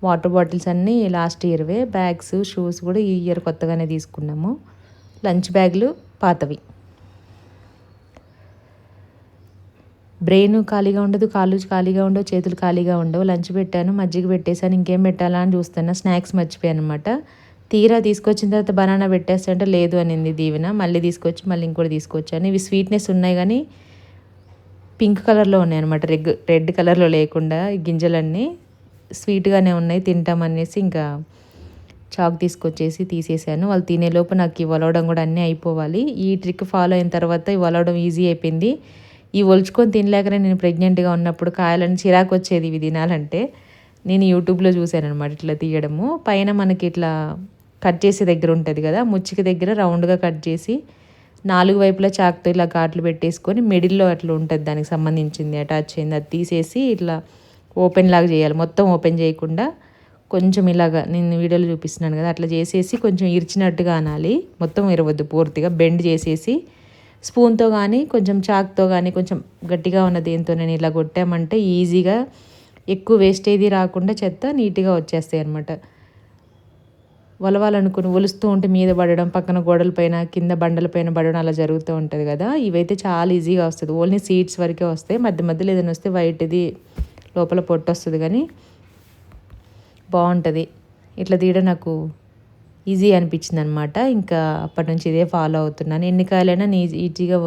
వాటర్ బాటిల్స్ అన్నీ లాస్ట్ ఇయర్వే. బ్యాగ్స్, షూస్ కూడా ఈ ఇయర్ కొత్తగానే తీసుకున్నాము. లంచ్ బ్యాగులు పాతవి. బ్రెయిన్ ఖాళీగా ఉండదు, కాళ్ళు ఖాళీగా ఉండవు, చేతులు ఖాళీగా ఉండవు. లంచ్ పెట్టాను, మజ్జిగ పెట్టేశాను, ఇంకేం పెట్టాలా అని చూస్తున్నా. స్నాక్స్ మర్చిపోయాను అనమాట. తీరా తీసుకొచ్చిన తర్వాత బనానా పెట్టేస్తా అంటే లేదు అనింది దీవెన. మళ్ళీ తీసుకొచ్చి మళ్ళీ ఇంకోటి తీసుకొచ్చాను. ఇవి స్వీట్నెస్ ఉన్నాయి కానీ పింక్ కలర్లో ఉన్నాయి అనమాట, రెడ్ కలర్లో లేకుండా. ఈ గింజలన్నీ స్వీట్గానే ఉన్నాయి, తింటామనేసి ఇంకా చాక్ తీసుకొచ్చేసి తీసేసాను. వాళ్ళు తినేలోపు నాకు ఈ వలవడం కూడా అన్నీ అయిపోవాలి. ఈ ట్రిక్ ఫాలో అయిన తర్వాత ఈ వలవడం ఈజీ అయిపోయింది. ఈ ఒలుచుకొని తినలేకనే నేను ప్రెగ్నెంట్గా ఉన్నప్పుడు కాయలని చిరాకు వచ్చేది ఇవి తినాలంటే. నేను యూట్యూబ్లో చూశాను అనమాట ఇట్లా తీయడము. పైన మనకి ఇట్లా కట్ చేసే దగ్గర ఉంటుంది కదా, ముచ్చిక దగ్గర రౌండ్గా కట్ చేసి 4 వైపులా చాకుతో ఇలా ఘాట్లు పెట్టేసుకొని మిడిల్లో అట్లా ఉంటుంది దానికి సంబంధించింది అటాచ్ అయింది, అది తీసేసి ఇట్లా ఓపెన్ లాగా చేయాలి. మొత్తం ఓపెన్ చేయకుండా కొంచెం ఇలాగా నేను వీడియోలో చూపిస్తున్నాను కదా అట్లా చేసేసి కొంచెం ఇరిచినట్టుగా అనాలి. మొత్తం ఇరవద్దు, పూర్తిగా బెండ్ చేసేసి స్పూన్తో కానీ కొంచెం చాక్తో కానీ కొంచెం గట్టిగా ఉన్న దేంతో నేను ఇలా కొట్టామంటే ఈజీగా ఎక్కువ వేస్ట్ ఏది రాకుండా చెత్త నీట్గా వచ్చేస్తాయి అనమాట. వలవాలనుకుని ఒలుస్తూ ఉంటే మీద పడడం, పక్కన గోడల పైన కింద బండల పైన పడడం అలా జరుగుతూ ఉంటుంది కదా. ఇవైతే చాలా ఈజీగా వస్తుంది, ఓన్లీ సీడ్స్ వరకే వస్తాయి. మధ్యలో ఏదైనా వస్తే వైట్ది లోపల పొట్టు వస్తుంది కానీ బాగుంటుంది. ఇట్లా తీయడం నాకు ఈజీ అనిపించింది అనమాట. ఇంకా అప్పటి నుంచి ఇదే ఫాలో అవుతున్నాను. ఎన్ని కాయలైనా ఈజీగా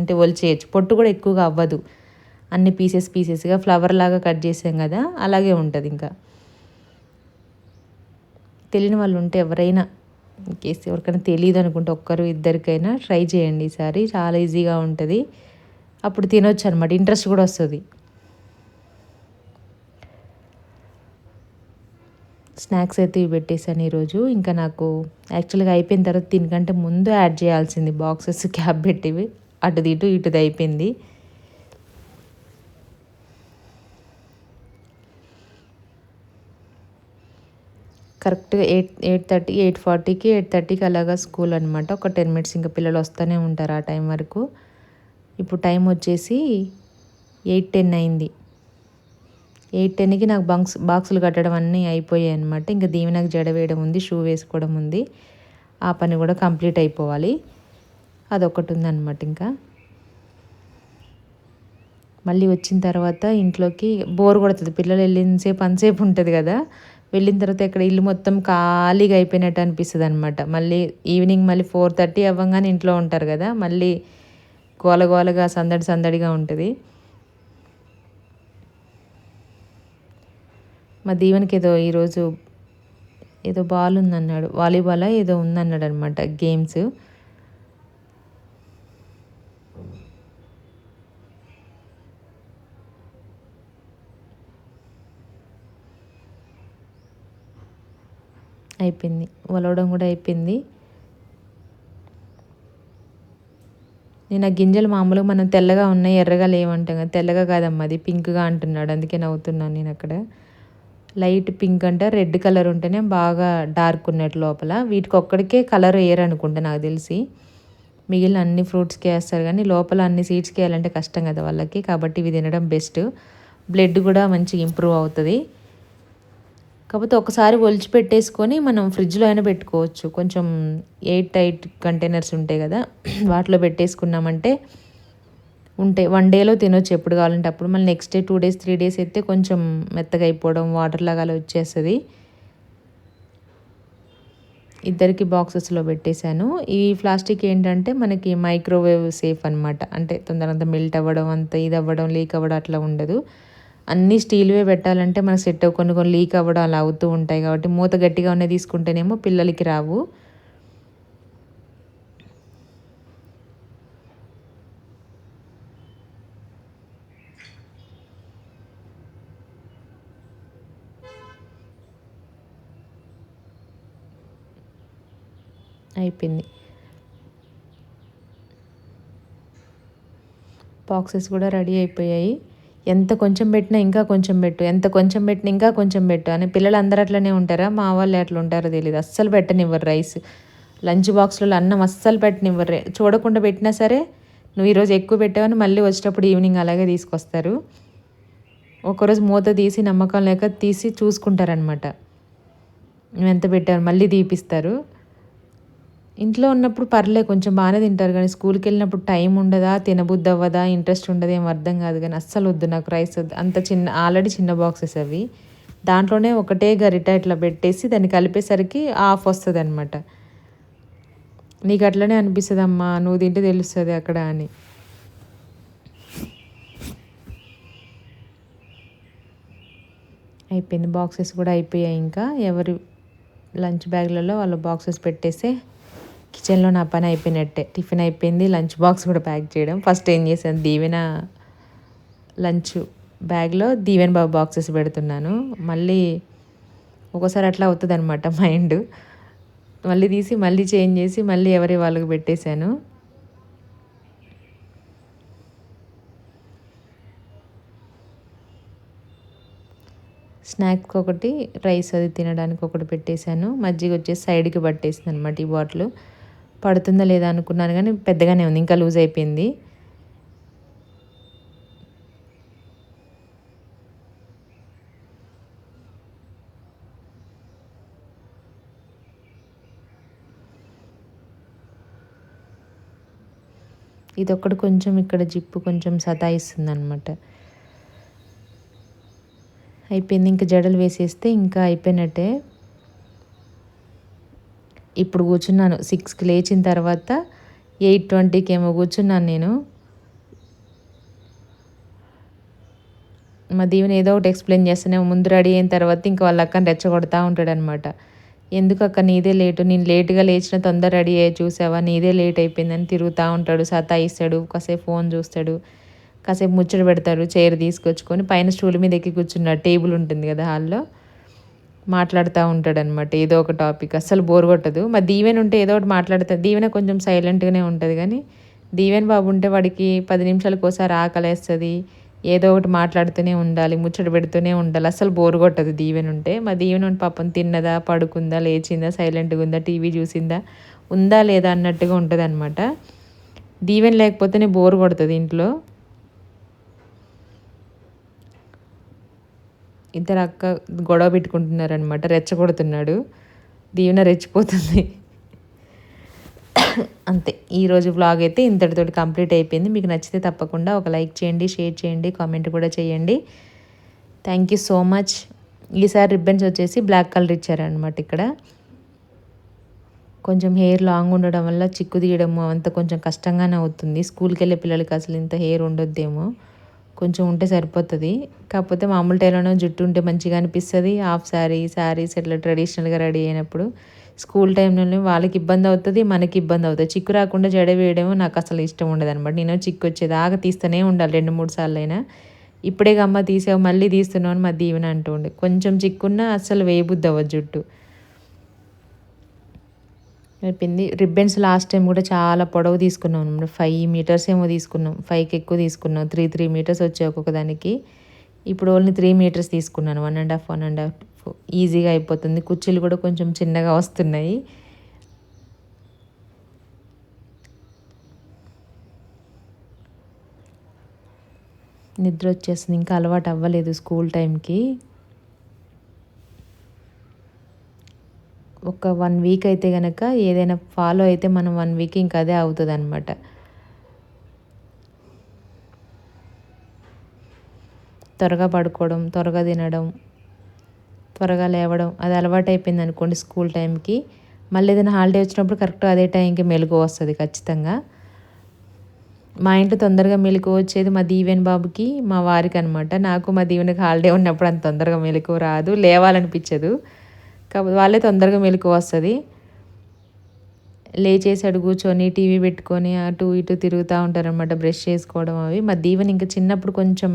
అంటే ఒలిచేయచ్చు, పొట్టు కూడా ఎక్కువగా అవ్వదు. అన్ని పీసెస్గా ఫ్లవర్ లాగా కట్ చేసాం కదా అలాగే ఉంటుంది. ఇంకా తెలియని వాళ్ళు ఉంటే ఎవరైనా కేసు ఎవరికైనా తెలియదు అనుకుంటే ఒక్కరు ఇద్దరికైనా ట్రై చేయండి ఈసారి, చాలా ఈజీగా ఉంటుంది. అప్పుడు తినొచ్చు అనమాట, ఇంట్రెస్ట్ కూడా వస్తుంది. స్నాక్స్ అయితే ఇవి పెట్టేశాను ఈరోజు. ఇంకా నాకు యాక్చువల్గా అయిపోయిన తర్వాత దీనికంటే ముందు యాడ్ చేయాల్సింది బాక్సెస్ క్యాప్ పెట్టివి, అటుది ఇటుది అయిపోయింది. కరెక్ట్గా 8:30 8:40కి 8:30కి అలాగా స్కూల్ అనమాట. ఒక 10 మినిట్స్ ఇంకా పిల్లలు వస్తూనే ఉంటారు ఆ టైం వరకు. ఇప్పుడు టైం వచ్చేసి 8:10 అయింది. 8:10కి నాకు బాక్సులు కట్టడం అన్నీ అయిపోయాయి అనమాట. ఇంకా దీవెనకు జడ వేయడం ఉంది, షూ వేసుకోవడం ఉంది, ఆ పని కూడా కంప్లీట్ అయిపోవాలి. అదొకటి ఉందన్నమాట. ఇంకా మళ్ళీ వచ్చిన తర్వాత ఇంట్లోకి బోర్ కొడుతుంది, పిల్లలు వెళ్ళినసేపు అంతసేపు ఉంటుంది కదా. వెళ్ళిన తర్వాత ఇక్కడ ఇల్లు మొత్తం ఖాళీగా అయిపోయినట్టు అనిపిస్తుంది అనమాట. మళ్ళీ ఈవినింగ్ మళ్ళీ 4:30 అవ్వగానే ఇంట్లో ఉంటారు కదా, మళ్ళీ గోలగోలగా సందడిగా ఉంటుంది. మా దీవెనకి ఈరోజు ఏదో బాల్ ఉందన్నాడు, వాలీబాల్ ఏదో ఉందన్నాడు అనమాట, గేమ్స్. అయిపోయింది, వలవడం కూడా అయిపోయింది. నేను ఆ గింజలు మామూలుగా మనం తెల్లగా ఉన్నాయి ఎర్రగా లేవంటాం కదా, తెల్లగా కాదమ్మా అది పింక్గా అంటున్నాడు, అందుకే నవ్వుతున్నాను నేను. అక్కడ లైట్ పింక్ అంటే రెడ్ కలర్ ఉంటేనే బాగా డార్క్ ఉన్నట్టు లోపల. వీటికి ఒక్కడికే కలర్ వేయరు అనుకుంటా నాకు తెలిసి, మిగిలిన అన్ని ఫ్రూట్స్కి వేస్తారు కానీ లోపల అన్ని సీడ్స్కి వేయాలంటే కష్టం కదా వాళ్ళకి, కాబట్టి ఇవి తినడం బెస్ట్. బ్లడ్ కూడా మంచిగా ఇంప్రూవ్ అవుతుంది. కాకపోతే ఒకసారి ఒలిచి పెట్టేసుకొని మనం ఫ్రిడ్జ్లో అయినా పెట్టుకోవచ్చు. కొంచెం 8 కంటైనర్స్ ఉంటాయి కదా, వాటిలో పెట్టేసుకున్నామంటే ఉంటాయి. 1 డేలో తినొచ్చు ఎప్పుడు కావాలంటే అప్పుడు. మళ్ళీ నెక్స్ట్ డే 2 డేస్ 3 డేస్ అయితే కొంచెం మెత్తగా అయిపోవడం వాటర్ లాగా అలా వచ్చేస్తుంది. ఇద్దరికి బాక్సెస్లో పెట్టేశాను. ఈ ప్లాస్టిక్ ఏంటంటే మనకి మైక్రోవేవ్ సేఫ్ అనమాట. అంటే తొందరగా మెల్ట్ అవ్వడం అంత ఇది అవ్వడం లీక్ అవ్వడం అట్లా ఉండదు. అన్నీ స్టీల్వే పెట్టాలంటే మనకు సెట్ కొన్ని కొన్ని లీక్ అవ్వడం అలా అవుతూ ఉంటాయి కాబట్టి మూత గట్టిగా ఉన్నది తీసుకుంటేనేమో పిల్లలకి రావు. అయిపోయింది. బాక్సెస్ కూడా రెడీ అయిపోయాయి. ఎంత కొంచెం పెట్టినా ఇంకా కొంచెం పెట్టు, ఎంత కొంచెం పెట్టినా ఇంకా కొంచెం పెట్టు అని పిల్లలు అందరూ అట్లనే ఉంటారా? మా వాళ్ళు ఎట్లా ఉంటారో తెలీదు. అస్సలు పెట్టనివ్వరు రైస్. లంచ్ బాక్స్‌లలో అన్నం అస్సలు పెట్టనివ్వరు. చూడకుండా పెట్టినా సరే నువ్వు ఈరోజు ఎక్కువ పెట్టావని మళ్ళీ వచ్చేటప్పుడు ఈవినింగ్ అలాగే తీసుకొస్తారు. ఒకరోజు మూత తీసి నమ్మకం లేక తీసి చూసుకుంటారనమాట. నువ్వెంత పెట్టావు మళ్ళీ తీపిస్తారు. ఇంట్లో ఉన్నప్పుడు కొంచెం బాగానే తింటారు కానీ స్కూల్‌కెళ్ళినప్పుడు టైం ఉండదా, తినబుద్ధి అవ్వదా, ఇంట్రెస్ట్ ఉండదా ఏమో అర్థం కాదు కానీ అస్సలు వద్దు నాకు రైస్ వద్దు. అంత చిన్న ఆల్రెడీ చిన్న బాక్సెస్ అవి. దాంట్లోనే ఒకటే గరిట ఇట్లా పెట్టేసి దాన్ని కలిపేసరికి హాఫ్ వస్తదనమాట. నీకు అట్లనే అనిపిస్తదమ్మా నువ్వు తింటే తెలుస్తది అక్కడ అని. అయిపోయింది. బాక్సెస్ కూడా అయిపోయాయి ఇంకా. ఎవరి లంచ్ బ్యాగ్‌లలో వాళ్ళ బాక్సెస్ పెట్టేస్తే కిచెన్లో నా పని అయిపోయినట్టే. టిఫిన్ అయిపోయింది. లంచ్ బాక్స్ కూడా ప్యాక్ చేయడం. ఫస్ట్ ఏం చేశాను దీవెన లంచ్ బ్యాగ్‌లో దీవెన్ బాబు బాక్సెస్ పెడుతున్నాను. మళ్ళీ ఒక్కోసారి అట్లా అవుతదనమాట మైండ్. మళ్ళీ తీసి మళ్ళీ చేంజ్ చేసి మళ్ళీ ఎవరి వాళ్ళకి పెట్టేశాను. స్నాక్స్కి ఒకటి, రైస్ అది తినడానికి ఒకటి పెట్టేశాను. మజ్జిగ వచ్చేసి సైడ్కి పట్టేసింది అనమాట ఈ బాటిల్. పడుతుందా లేదా అనుకున్నాను కానీ పెద్దగానే ఉంది, ఇంకా లూజ్ అయిపోయింది. ఇదొక్కటి కొంచెం ఇక్కడ జిప్పు కొంచెం సతాయిస్తుంది అనమాట. అయిపోయింది. ఇంకా జడలు వేసేస్తే ఇంకా అయిపోయినట్టే. ఇప్పుడు కూర్చున్నాను 6కి లేచిన తర్వాత 8:20కి ఏమో కూర్చున్నాను నేను. మా దీవెన ఏదో ఒకటి ఎక్స్ప్లెయిన్ చేస్తూనే ముందు రెడీ అయిన తర్వాత ఇంకా వాళ్ళ అక్కని రెచ్చగొడతా ఉంటాడనమాట. ఎందుకు అక్క నీదే లేటు, నేను లేటుగా లేచిన తొందర రెడీ అయ్యి చూసావా నీదే లేట్ అయిపోయిందని తిరుగుతూ ఉంటాడు, సతాయిస్తాడు, కాసేపు ఫోన్ చూస్తాడు, కాసేపు ముచ్చట పెడతాడు. చైర్ తీసుకొచ్చుకొని పైన స్టూల్ మీద ఎక్కి కూర్చున్నాడు, టేబుల్ ఉంటుంది కదా హాల్లో, మాట్లాడుతూ ఉంటాడనమాట ఏదో ఒక టాపిక్. అస్సలు బోర్ కొట్టదు. మా దీవెన ఉంటే ఏదో ఒకటి మాట్లాడుతుంది. దీవెన కొంచెం సైలెంట్గానే ఉంటుంది కానీ దీవెన్ బాబు ఉంటే వాడికి 10 నిమిషాలకు ఒకసారి ఆకలేస్తుంది, ఏదో ఒకటి మాట్లాడుతూనే ఉండాలి, ముచ్చట పెడుతూనే ఉండాలి. అస్సలు బోర్ కొట్టదు దీవెన ఉంటే. మా దీవెన ఉంటే పాపం తిన్నదా, పడుకుందా, లేచిందా, సైలెంట్గా ఉందా, టీవీ చూసిందా, ఉందా లేదా అన్నట్టుగా ఉంటుంది అనమాట. దీవెన లేకపోతేనే బోర్ కొడుతుంది ఇంట్లో. ఇద్దరు అక్క గొడవ పెట్టుకుంటున్నారనమాట, రెచ్చగొడుతున్నాడు. దీవెన రెచ్చిపోతుంది. అంతే. ఈరోజు వ్లాగ్ అయితే ఇంతటితోటి కంప్లీట్ అయిపోయింది. మీకు నచ్చితే తప్పకుండా ఒక లైక్ చేయండి, షేర్ చేయండి, కామెంట్ కూడా చేయండి. Thank you so much. ఈసారి రిబ్బన్స్ వచ్చేసి బ్లాక్ కలర్ ఇచ్చారనమాట. ఇక్కడ కొంచెం హెయిర్ లాంగ్ ఉండడం వల్ల చిక్కు తీయడము అంత కొంచెం కష్టంగానే అవుతుంది. స్కూల్కి వెళ్ళే పిల్లలకి అసలు ఇంత హెయిర్ ఉండొద్దేమో, కొంచెం ఉంటే సరిపోతుంది. కాకపోతే మామూలు టైంలోనే జుట్టు ఉంటే మంచిగా అనిపిస్తుంది. హాఫ్ శారీస్ ఇట్లా ట్రెడిషనల్గా రెడీ అయినప్పుడు స్కూల్ టైంలోనే వాళ్ళకి ఇబ్బంది అవుతుంది, మనకి ఇబ్బంది అవుతుంది. చిక్కు రాకుండా జడ వేయడమో నాకు అసలు ఇష్టం ఉండదు అనమాట. నేను చిక్కు వచ్చేదాకా తీస్తూనే ఉండాలి 2-3 సార్లు అయినా. ఇప్పుడే అమ్మ తీసావు మళ్ళీ తీస్తున్నావు అని మా దీవెన అంటూ ఉండే. కొంచెం చిక్కున్నా అస్సలు వేయబుద్ది అవ్వదు జుట్టు. అయిపోయింది. రిబ్బన్స్ లాస్ట్ టైం కూడా చాలా పొడవు తీసుకున్నాం అనమాట. 5 మీటర్స్ ఏమో తీసుకున్నాం. 5కి ఎక్కువ తీసుకున్నాం. 3 మీటర్స్ వచ్చాయి ఒక్కొక్క దానికి. ఇప్పుడు ఓన్లీ 3 మీటర్స్ తీసుకున్నాను. 1.5 ఈజీగా అయిపోతుంది. కుర్చీలు కూడా కొంచెం చిన్నగా వస్తున్నాయి. నిద్ర వచ్చేస్తుంది. ఇంకా అలవాటు అవ్వలేదు స్కూల్ టైంకి. ఒక 1 వీక్ అయితే కనుక ఏదైనా ఫాలో అయితే మనం 1 వీక్ ఇంకా అదే అవుతుంది అనమాట. త్వరగా పడుకోవడం, త్వరగా తినడం, త్వరగా లేవడం అది అలవాటు అయిపోయింది అనుకోండి స్కూల్ టైంకి. మళ్ళీ ఏదైనా హాలిడే వచ్చినప్పుడు కరెక్ట్ అదే టైంకి మెలుకువ వస్తుంది ఖచ్చితంగా. మా ఇంట్లో తొందరగా మెలుకువ వచ్చేది మా దీవెన్ బాబుకి, మా వారికి అనమాట. నాకు మా దీవెనకి హాలిడే ఉన్నప్పుడు అంత తొందరగా మెలుకువ రాదు, లేవాలనిపించదు. కాకపోతే వాళ్ళే తొందరగా మెలుకువ వస్తుంది. లేచేసాడు కూర్చొని టీవీ పెట్టుకొని అటు ఇటు తిరుగుతూ ఉంటారనమాట, బ్రష్ చేసుకోవడం అవి. మా దీవెన ఇంకా చిన్నప్పుడు కొంచెం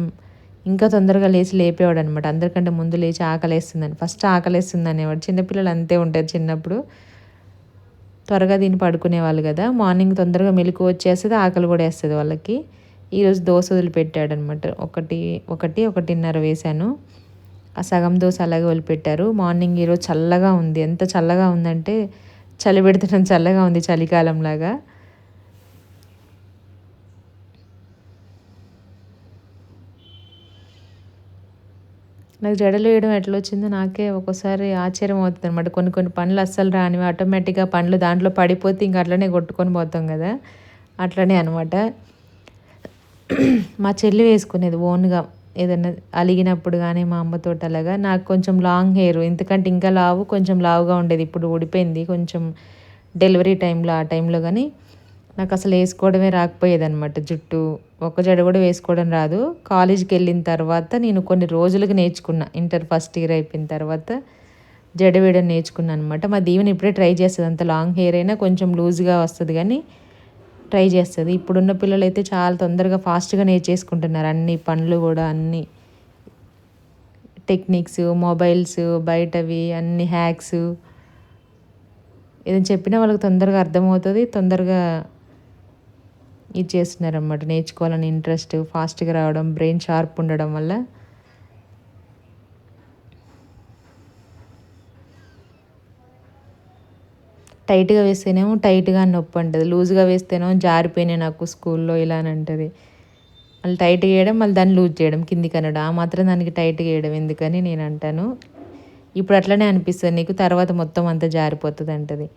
ఇంకా తొందరగా లేచి లేపేవాడు అనమాట. అందరికంటే ముందు లేచి ఆకలేస్తుందని, ఫస్ట్ ఆకలేస్తుంది అనేవాడు. చిన్నపిల్లలు అంతే ఉంటారు చిన్నప్పుడు, త్వరగా తిని పడుకునేవాళ్ళు కదా. మార్నింగ్ తొందరగా మెలకు వచ్చేస్తుంది, ఆకలి కూడా వేస్తుంది వాళ్ళకి. ఈరోజు దోశ వదిలిపెట్టాడనమాట. ఒకటిన్నర వేశాను. ఆ సగం దోశ అలాగే వదిలిపెట్టారు. మార్నింగ్ ఈరోజు చల్లగా ఉంది, ఎంత చల్లగా ఉందంటే చలి పెడుతున్నాం, చల్లగా ఉంది చలికాలంలాగా. నాకు జడలు వేయడం ఎట్లా వచ్చిందో నాకే ఒక్కోసారి ఆశ్చర్యం అవుతుంది అనమాట. కొన్ని కొన్ని పనులు అస్సలు రానివి, ఆటోమేటిక్గా పనులు దాంట్లో పడిపోతే ఇంక అట్లనే కొట్టుకొని పోతాం కదా, అట్లనే అనమాట. మా చెల్లి వేసుకునేది ఓన్గా ఏదైనా అలిగినప్పుడు కానీ మా అమ్మతో అలాగా. నాకు కొంచెం లాంగ్ హెయిర్, ఎందుకంటే ఇంకా కొంచెం లావుగా ఉండేది, ఇప్పుడు ఊడిపోయింది కొంచెం డెలివరీ టైంలో, ఆ టైంలో. కానీ నాకు అసలు వేసుకోవడమే రాకపోయేదనమాట జుట్టు. ఒక జడ కూడా వేసుకోవడం రాదు. కాలేజీకి వెళ్ళిన తర్వాత నేను కొన్ని రోజులకి నేర్చుకున్నా, ఇంటర్ ఫస్ట్ ఇయర్ అయిపోయిన తర్వాత జడ వేయడం నేర్చుకున్నాను అనమాట. మా దీవెన ఇప్పుడే ట్రై చేస్తుంది, అంత లాంగ్ హెయిర్ అయినా కొంచెం లూజ్గా వస్తుంది కానీ ట్రై చేస్తుంది. ఇప్పుడున్న పిల్లలు అయితే చాలా తొందరగా ఫాస్ట్గా నేర్చేసుకుంటున్నారు అన్ని పనులు కూడా, అన్ని టెక్నిక్స్, మొబైల్స్, బయటవి అన్ని హ్యాక్స్ ఏదైనా చెప్పినా వాళ్ళకి తొందరగా అర్థమవుతుంది, తొందరగా ఇది చేస్తున్నారన్నమాట. నేర్చుకోవాలని ఇంట్రెస్ట్, ఫాస్ట్గా రావడం, బ్రెయిన్ షార్ప్ ఉండడం వల్ల. టైట్గా వేస్తేనేమో టైట్గా నొప్పి అంటుంది, లూజ్గా వేస్తేనేమో జారిపోయినాయి నాకు స్కూల్లో ఇలా అని అంటుంది. మళ్ళీ టైట్గా వేయడం, మళ్ళీ దాన్ని లూజ్ చేయడం, కిందికి అనడం, ఆ మాత్రం దానికి టైట్గా వేయడం ఎందుకని నేను అంటాను. ఇప్పుడు అట్లనే అనిపిస్తుంది నీకు, తర్వాత మొత్తం అంతా జారిపోతుంది అంటది.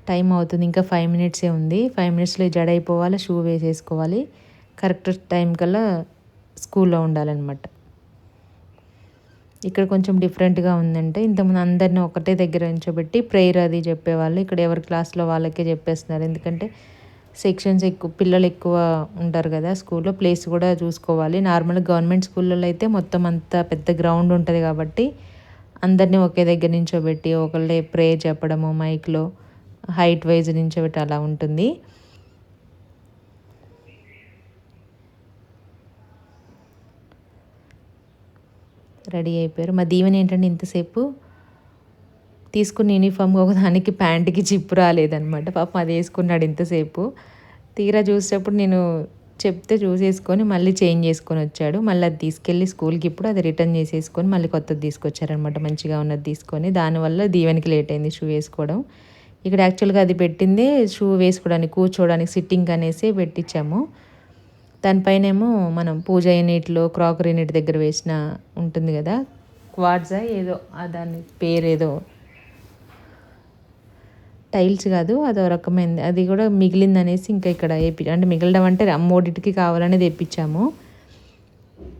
టైం అవుతుంది, ఇంకా 5 మినిట్సే ఉంది. 5 మినిట్స్లో జడ అయిపోవాలి, షూ వేసేసుకోవాలి, కరెక్ట్ టైం కల్లా స్కూల్లో ఉండాలన్నమాట. ఇక్కడ కొంచెం డిఫరెంట్గా ఉందంటే, ఇంతకుముందు అందరినీ ఒకటే దగ్గర ఉంచోబెట్టి ప్రేయర్ అది చెప్పేవాళ్ళు. ఇక్కడ ఎవరి క్లాస్లో వాళ్ళకే చెప్పేస్తున్నారు, ఎందుకంటే సెక్షన్స్ ఎక్కువ, పిల్లలు ఎక్కువ ఉంటారు కదా స్కూల్లో, ప్లేస్ కూడా చూసుకోవాలి. నార్మల్గా గవర్నమెంట్ స్కూళ్ళలో అయితే మొత్తం అంతా పెద్ద గ్రౌండ్ ఉంటుంది కాబట్టి అందరినీ ఒకే దగ్గర నించోబెట్టి ఒకళ్ళే ప్రేయర్ చెప్పడము, మైక్లో హైట్ వైజ్ నించోబెట్టి అలా ఉంటుంది. రెడీ అయిపోయారు. మా దీవెన ఏంటంటే ఇంతసేపు తీసుకున్న యూనిఫామ్ ఒకదానికి ప్యాంటుకి జిప్పు రాలేదనమాట, పాపం అది వేసుకున్నాడు ఇంతసేపు. తీరా చూసేటప్పుడు నేను చెప్తే చూసేసుకొని మళ్ళీ చేంజ్ చేసుకొని వచ్చాడు. మళ్ళీ అది తీసుకెళ్ళి స్కూల్కి ఇప్పుడు అది రిటర్న్ చేసేసుకొని మళ్ళీ కొత్తది తీసుకొచ్చారనమాట, మంచిగా ఉన్నది తీసుకొని. దానివల్ల దీవెనకి లేట్ అయింది షూ వేసుకోవడం. ఇక్కడ యాక్చువల్గా అది పెట్టిందే షూ వేసుకోవడానికి, కూర్చోవడానికి, సిట్టింగ్ అనేసి పెట్టించాము. దానిపైనేమో మనం పూజ యూనిట్లో క్రాకరీ యూనిట్ దగ్గర వేసిన ఉంటుంది కదా, క్వాడ్జా ఏదో దాని పేరేదో, టైల్స్ కాదు అదో రకమైంది, అది కూడా మిగిలిందనేసి ఇంకా ఇక్కడ అంటే మిగలడం అంటే అమ్మోడిటికి కావాలని తెప్పించాము.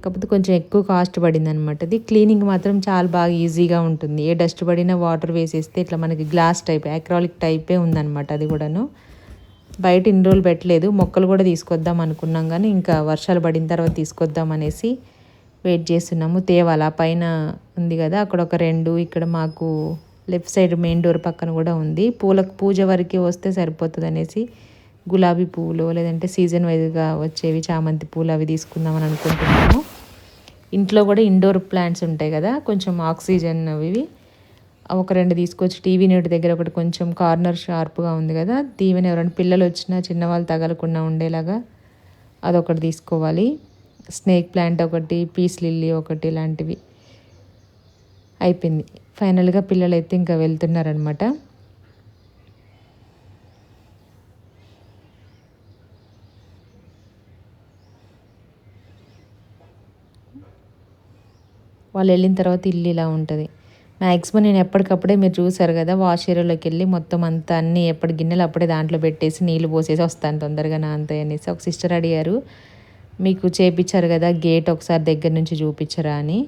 కాకపోతే కొంచెం ఎక్కువ కాస్ట్ పడింది అనమాట. అది క్లీనింగ్ మాత్రం చాలా బాగా ఈజీగా ఉంటుంది. ఏ డస్ట్ పడినా వాటర్ వేసేస్తే ఇట్లా మనకి గ్లాస్ టైప్, అక్రాలిక్ టైపే ఉందన్నమాట. అది కూడాను బయట ఇన్ని రోజులు పెట్టలేదు. మొక్కలు కూడా తీసుకొద్దాం అనుకున్నాం కానీ ఇంకా వర్షాలు పడిన తర్వాత తీసుకొద్దాం అనేసి వెయిట్ చేస్తున్నాము. తేవాల పైన ఉంది కదా, అక్కడ ఒక 2, ఇక్కడ మాకు లెఫ్ట్ సైడ్ మెయిన్ డోర్ పక్కన కూడా ఉంది. పూజ వరకు వస్తే సరిపోతుంది అనేసి గులాబీ పువ్వులు లేదంటే సీజన్ వైజ్గా వచ్చేవి చామంతి పూలు అవి తీసుకుందామని అనుకుంటున్నాము. ఇంట్లో కూడా ఇండోర్ ప్లాంట్స్ ఉంటాయి కదా, కొంచెం ఆక్సిజన్ అవి ఒక 2 తీసుకొచ్చి టీవీ యూనిట్ దగ్గర ఒకటి కొంచెం కార్నర్ షార్ప్గా ఉంది కదా, దీవెన ఎవరైనా పిల్లలు వచ్చినా చిన్నవాళ్ళు తగలకుండా ఉండేలాగా అదొకటి తీసుకోవాలి. స్నేక్ ప్లాంట్ ఒకటి, పీస్ లిల్లీ ఒకటి, ఇలాంటివి అయిపోయింది. ఫైనల్గా పిల్లలు అయితే ఇంకా వెళ్తున్నారనమాట. వాళ్ళు వెళ్ళిన తర్వాత ఇల్లు ఇలా ఉంటుంది. మ్యాక్సిమం నేను ఎప్పటికప్పుడే మీరు చూసారు కదా, వాష్ ఏరియాలోకి వెళ్ళి మొత్తం అంతా అన్నీ ఎప్పటి గిన్నెలు అప్పుడే దాంట్లో పెట్టేసి నీళ్ళు పోసేసి వస్తాను తొందరగా నా అంత అనేసి. ఒక సిస్టర్ అడిగారు మీకు చేపించారు కదా గేట్ ఒకసారి దగ్గర నుంచి చూపించరా అని,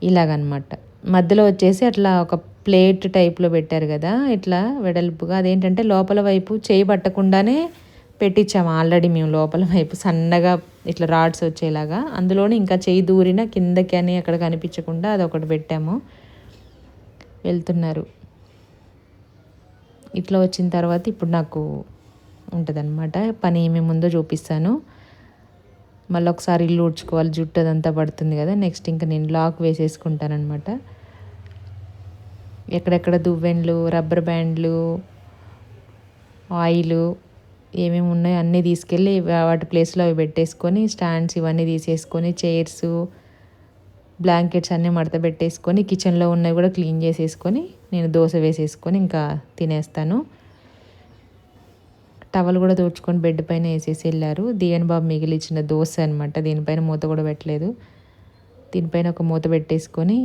ఇలాగనమాట. మధ్యలో వచ్చేసి అట్లా ఒక ప్లేట్ టైప్లో పెట్టారు కదా ఇట్లా వెడల్పుగా, అదేంటంటే లోపల వైపు చేయి పట్టకుండానే పెట్టించాము ఆల్రెడీ మేము. లోపల వైపు సన్నగా ఇట్లా రాడ్స్ వచ్చేలాగా, అందులోనే ఇంకా చేయి దూరిన కిందకి అని అక్కడ కనిపించకుండా అదొకటి పెట్టాము. వెళ్తున్నారు. ఇట్లా వచ్చిన తర్వాత ఇప్పుడు నాకు ఉంటుందన్నమాట పని, ఏమేమి ఉందో చూపిస్తాను. మళ్ళీ ఒకసారి ఇల్లు ఊడ్చుకోవాలి, జుట్టు అదంతా పడుతుంది కదా. నెక్స్ట్ ఇంకా నేను లాక్ వేసేసుకుంటానమాట. ఎక్కడెక్కడ దువ్వెన్లు, రబ్బర్ బ్యాండ్లు, ఆయిలు ఏమేమి ఉన్నాయో అన్నీ తీసుకెళ్ళి వాటి ప్లేస్లో అవి పెట్టేసుకొని, స్టాండ్స్ ఇవన్నీ తీసేసుకొని, చైర్స్, బ్లాంకెట్స్ అన్నీ మడత పెట్టేసుకొని, కిచెన్లో ఉన్నవి కూడా క్లీన్ చేసేసుకొని నేను దోశ వేసేసుకొని ఇంకా తినేస్తాను. టవల్ కూడా తుడుచుకొని బెడ్ పైన వేసేసి వెళ్ళారు. దియన్ బాబు మిగిలిచ్చిన దోశ అనమాట. దీనిపైన మూత కూడా పెట్టలేదు. దీనిపైన ఒక మూత పెట్టేసుకొని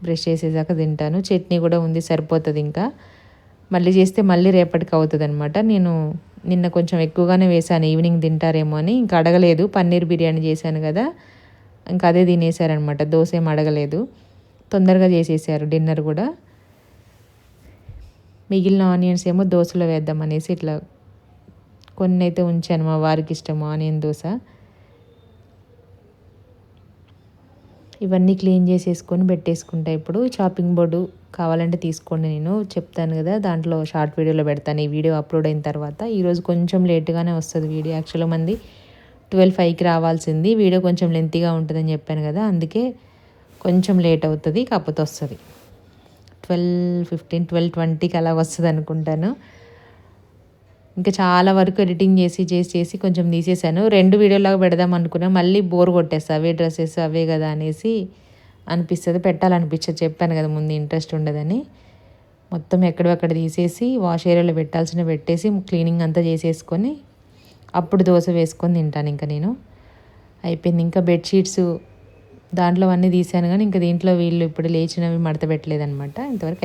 బ్రష్ చేసేసాక తింటాను. చట్నీ కూడా ఉంది, సరిపోతుంది. ఇంకా మళ్ళీ చేస్తే మళ్ళీ రేపటికి అవుతుంది అనమాట. నేను నిన్న కొంచెం ఎక్కువగానే వేసాను, ఈవినింగ్ తింటారేమో అని. ఇంకా అడగలేదు, పన్నీర్ బిర్యానీ చేశాను కదా, ఇంకా అదే తినేసారనమాట. దోశ ఏం అడగలేదు, తొందరగా చేసేసారు డిన్నర్ కూడా. మిగిలిన ఆనియన్స్ ఏమో దోశలో వేద్దాం అనేసి ఇట్లా కొన్ని అయితే ఉంచాను, మా వారికి ఇష్టం ఆనియన్ దోశ. ఇవన్నీ క్లీన్ చేసేసుకొని పెట్టేసుకుంటా. ఇప్పుడు చాపింగ్ బోర్డు కావాలంటే తీసుకోండి, నేను చెప్తాను కదా, దాంట్లో షార్ట్ వీడియోలో పెడతాను ఈ వీడియో అప్లోడ్ అయిన తర్వాత. ఈరోజు కొంచెం లేట్గానే వస్తుంది వీడియో. యాక్చువల్గా మంది 12:05కి రావాల్సింది, వీడియో కొంచెం లెంతీగా ఉంటుందని చెప్పాను కదా, అందుకే కొంచెం లేట్ అవుతుంది, కాకపోతే వస్తుంది. 12:15, 12:20కి అలా వస్తుంది అనుకుంటాను. ఇంకా చాలా వరకు ఎడిటింగ్ చేసి కొంచెం తీసేసాను. 2 వీడియోలాగా పెడదాం అనుకున్నా, మళ్ళీ బోర్ కొట్టేస్తా, అవే డ్రెస్సెస్ అవే కదా అనేసి అనిపిస్తుంది, పెట్టాలనిపించదు. చెప్పాను కదా ముందు ఇంట్రెస్ట్ ఉండదని. మొత్తం ఎక్కడెక్కడ తీసేసి వాష్ ఏరియాలో పెట్టాల్సినవి పెట్టేసి క్లీనింగ్ అంతా చేసేసుకొని అప్పుడు దోశ వేసుకొని తింటాను. ఇంకా నేను అయిపోయింది. ఇంకా బెడ్షీట్స్ దాంట్లో అన్నీ తీసాను, కానీ ఇంకా దీంట్లో వీళ్ళు ఇప్పుడు లేచినవి మడత పెట్టలేదన్నమాట ఇంతవరకు.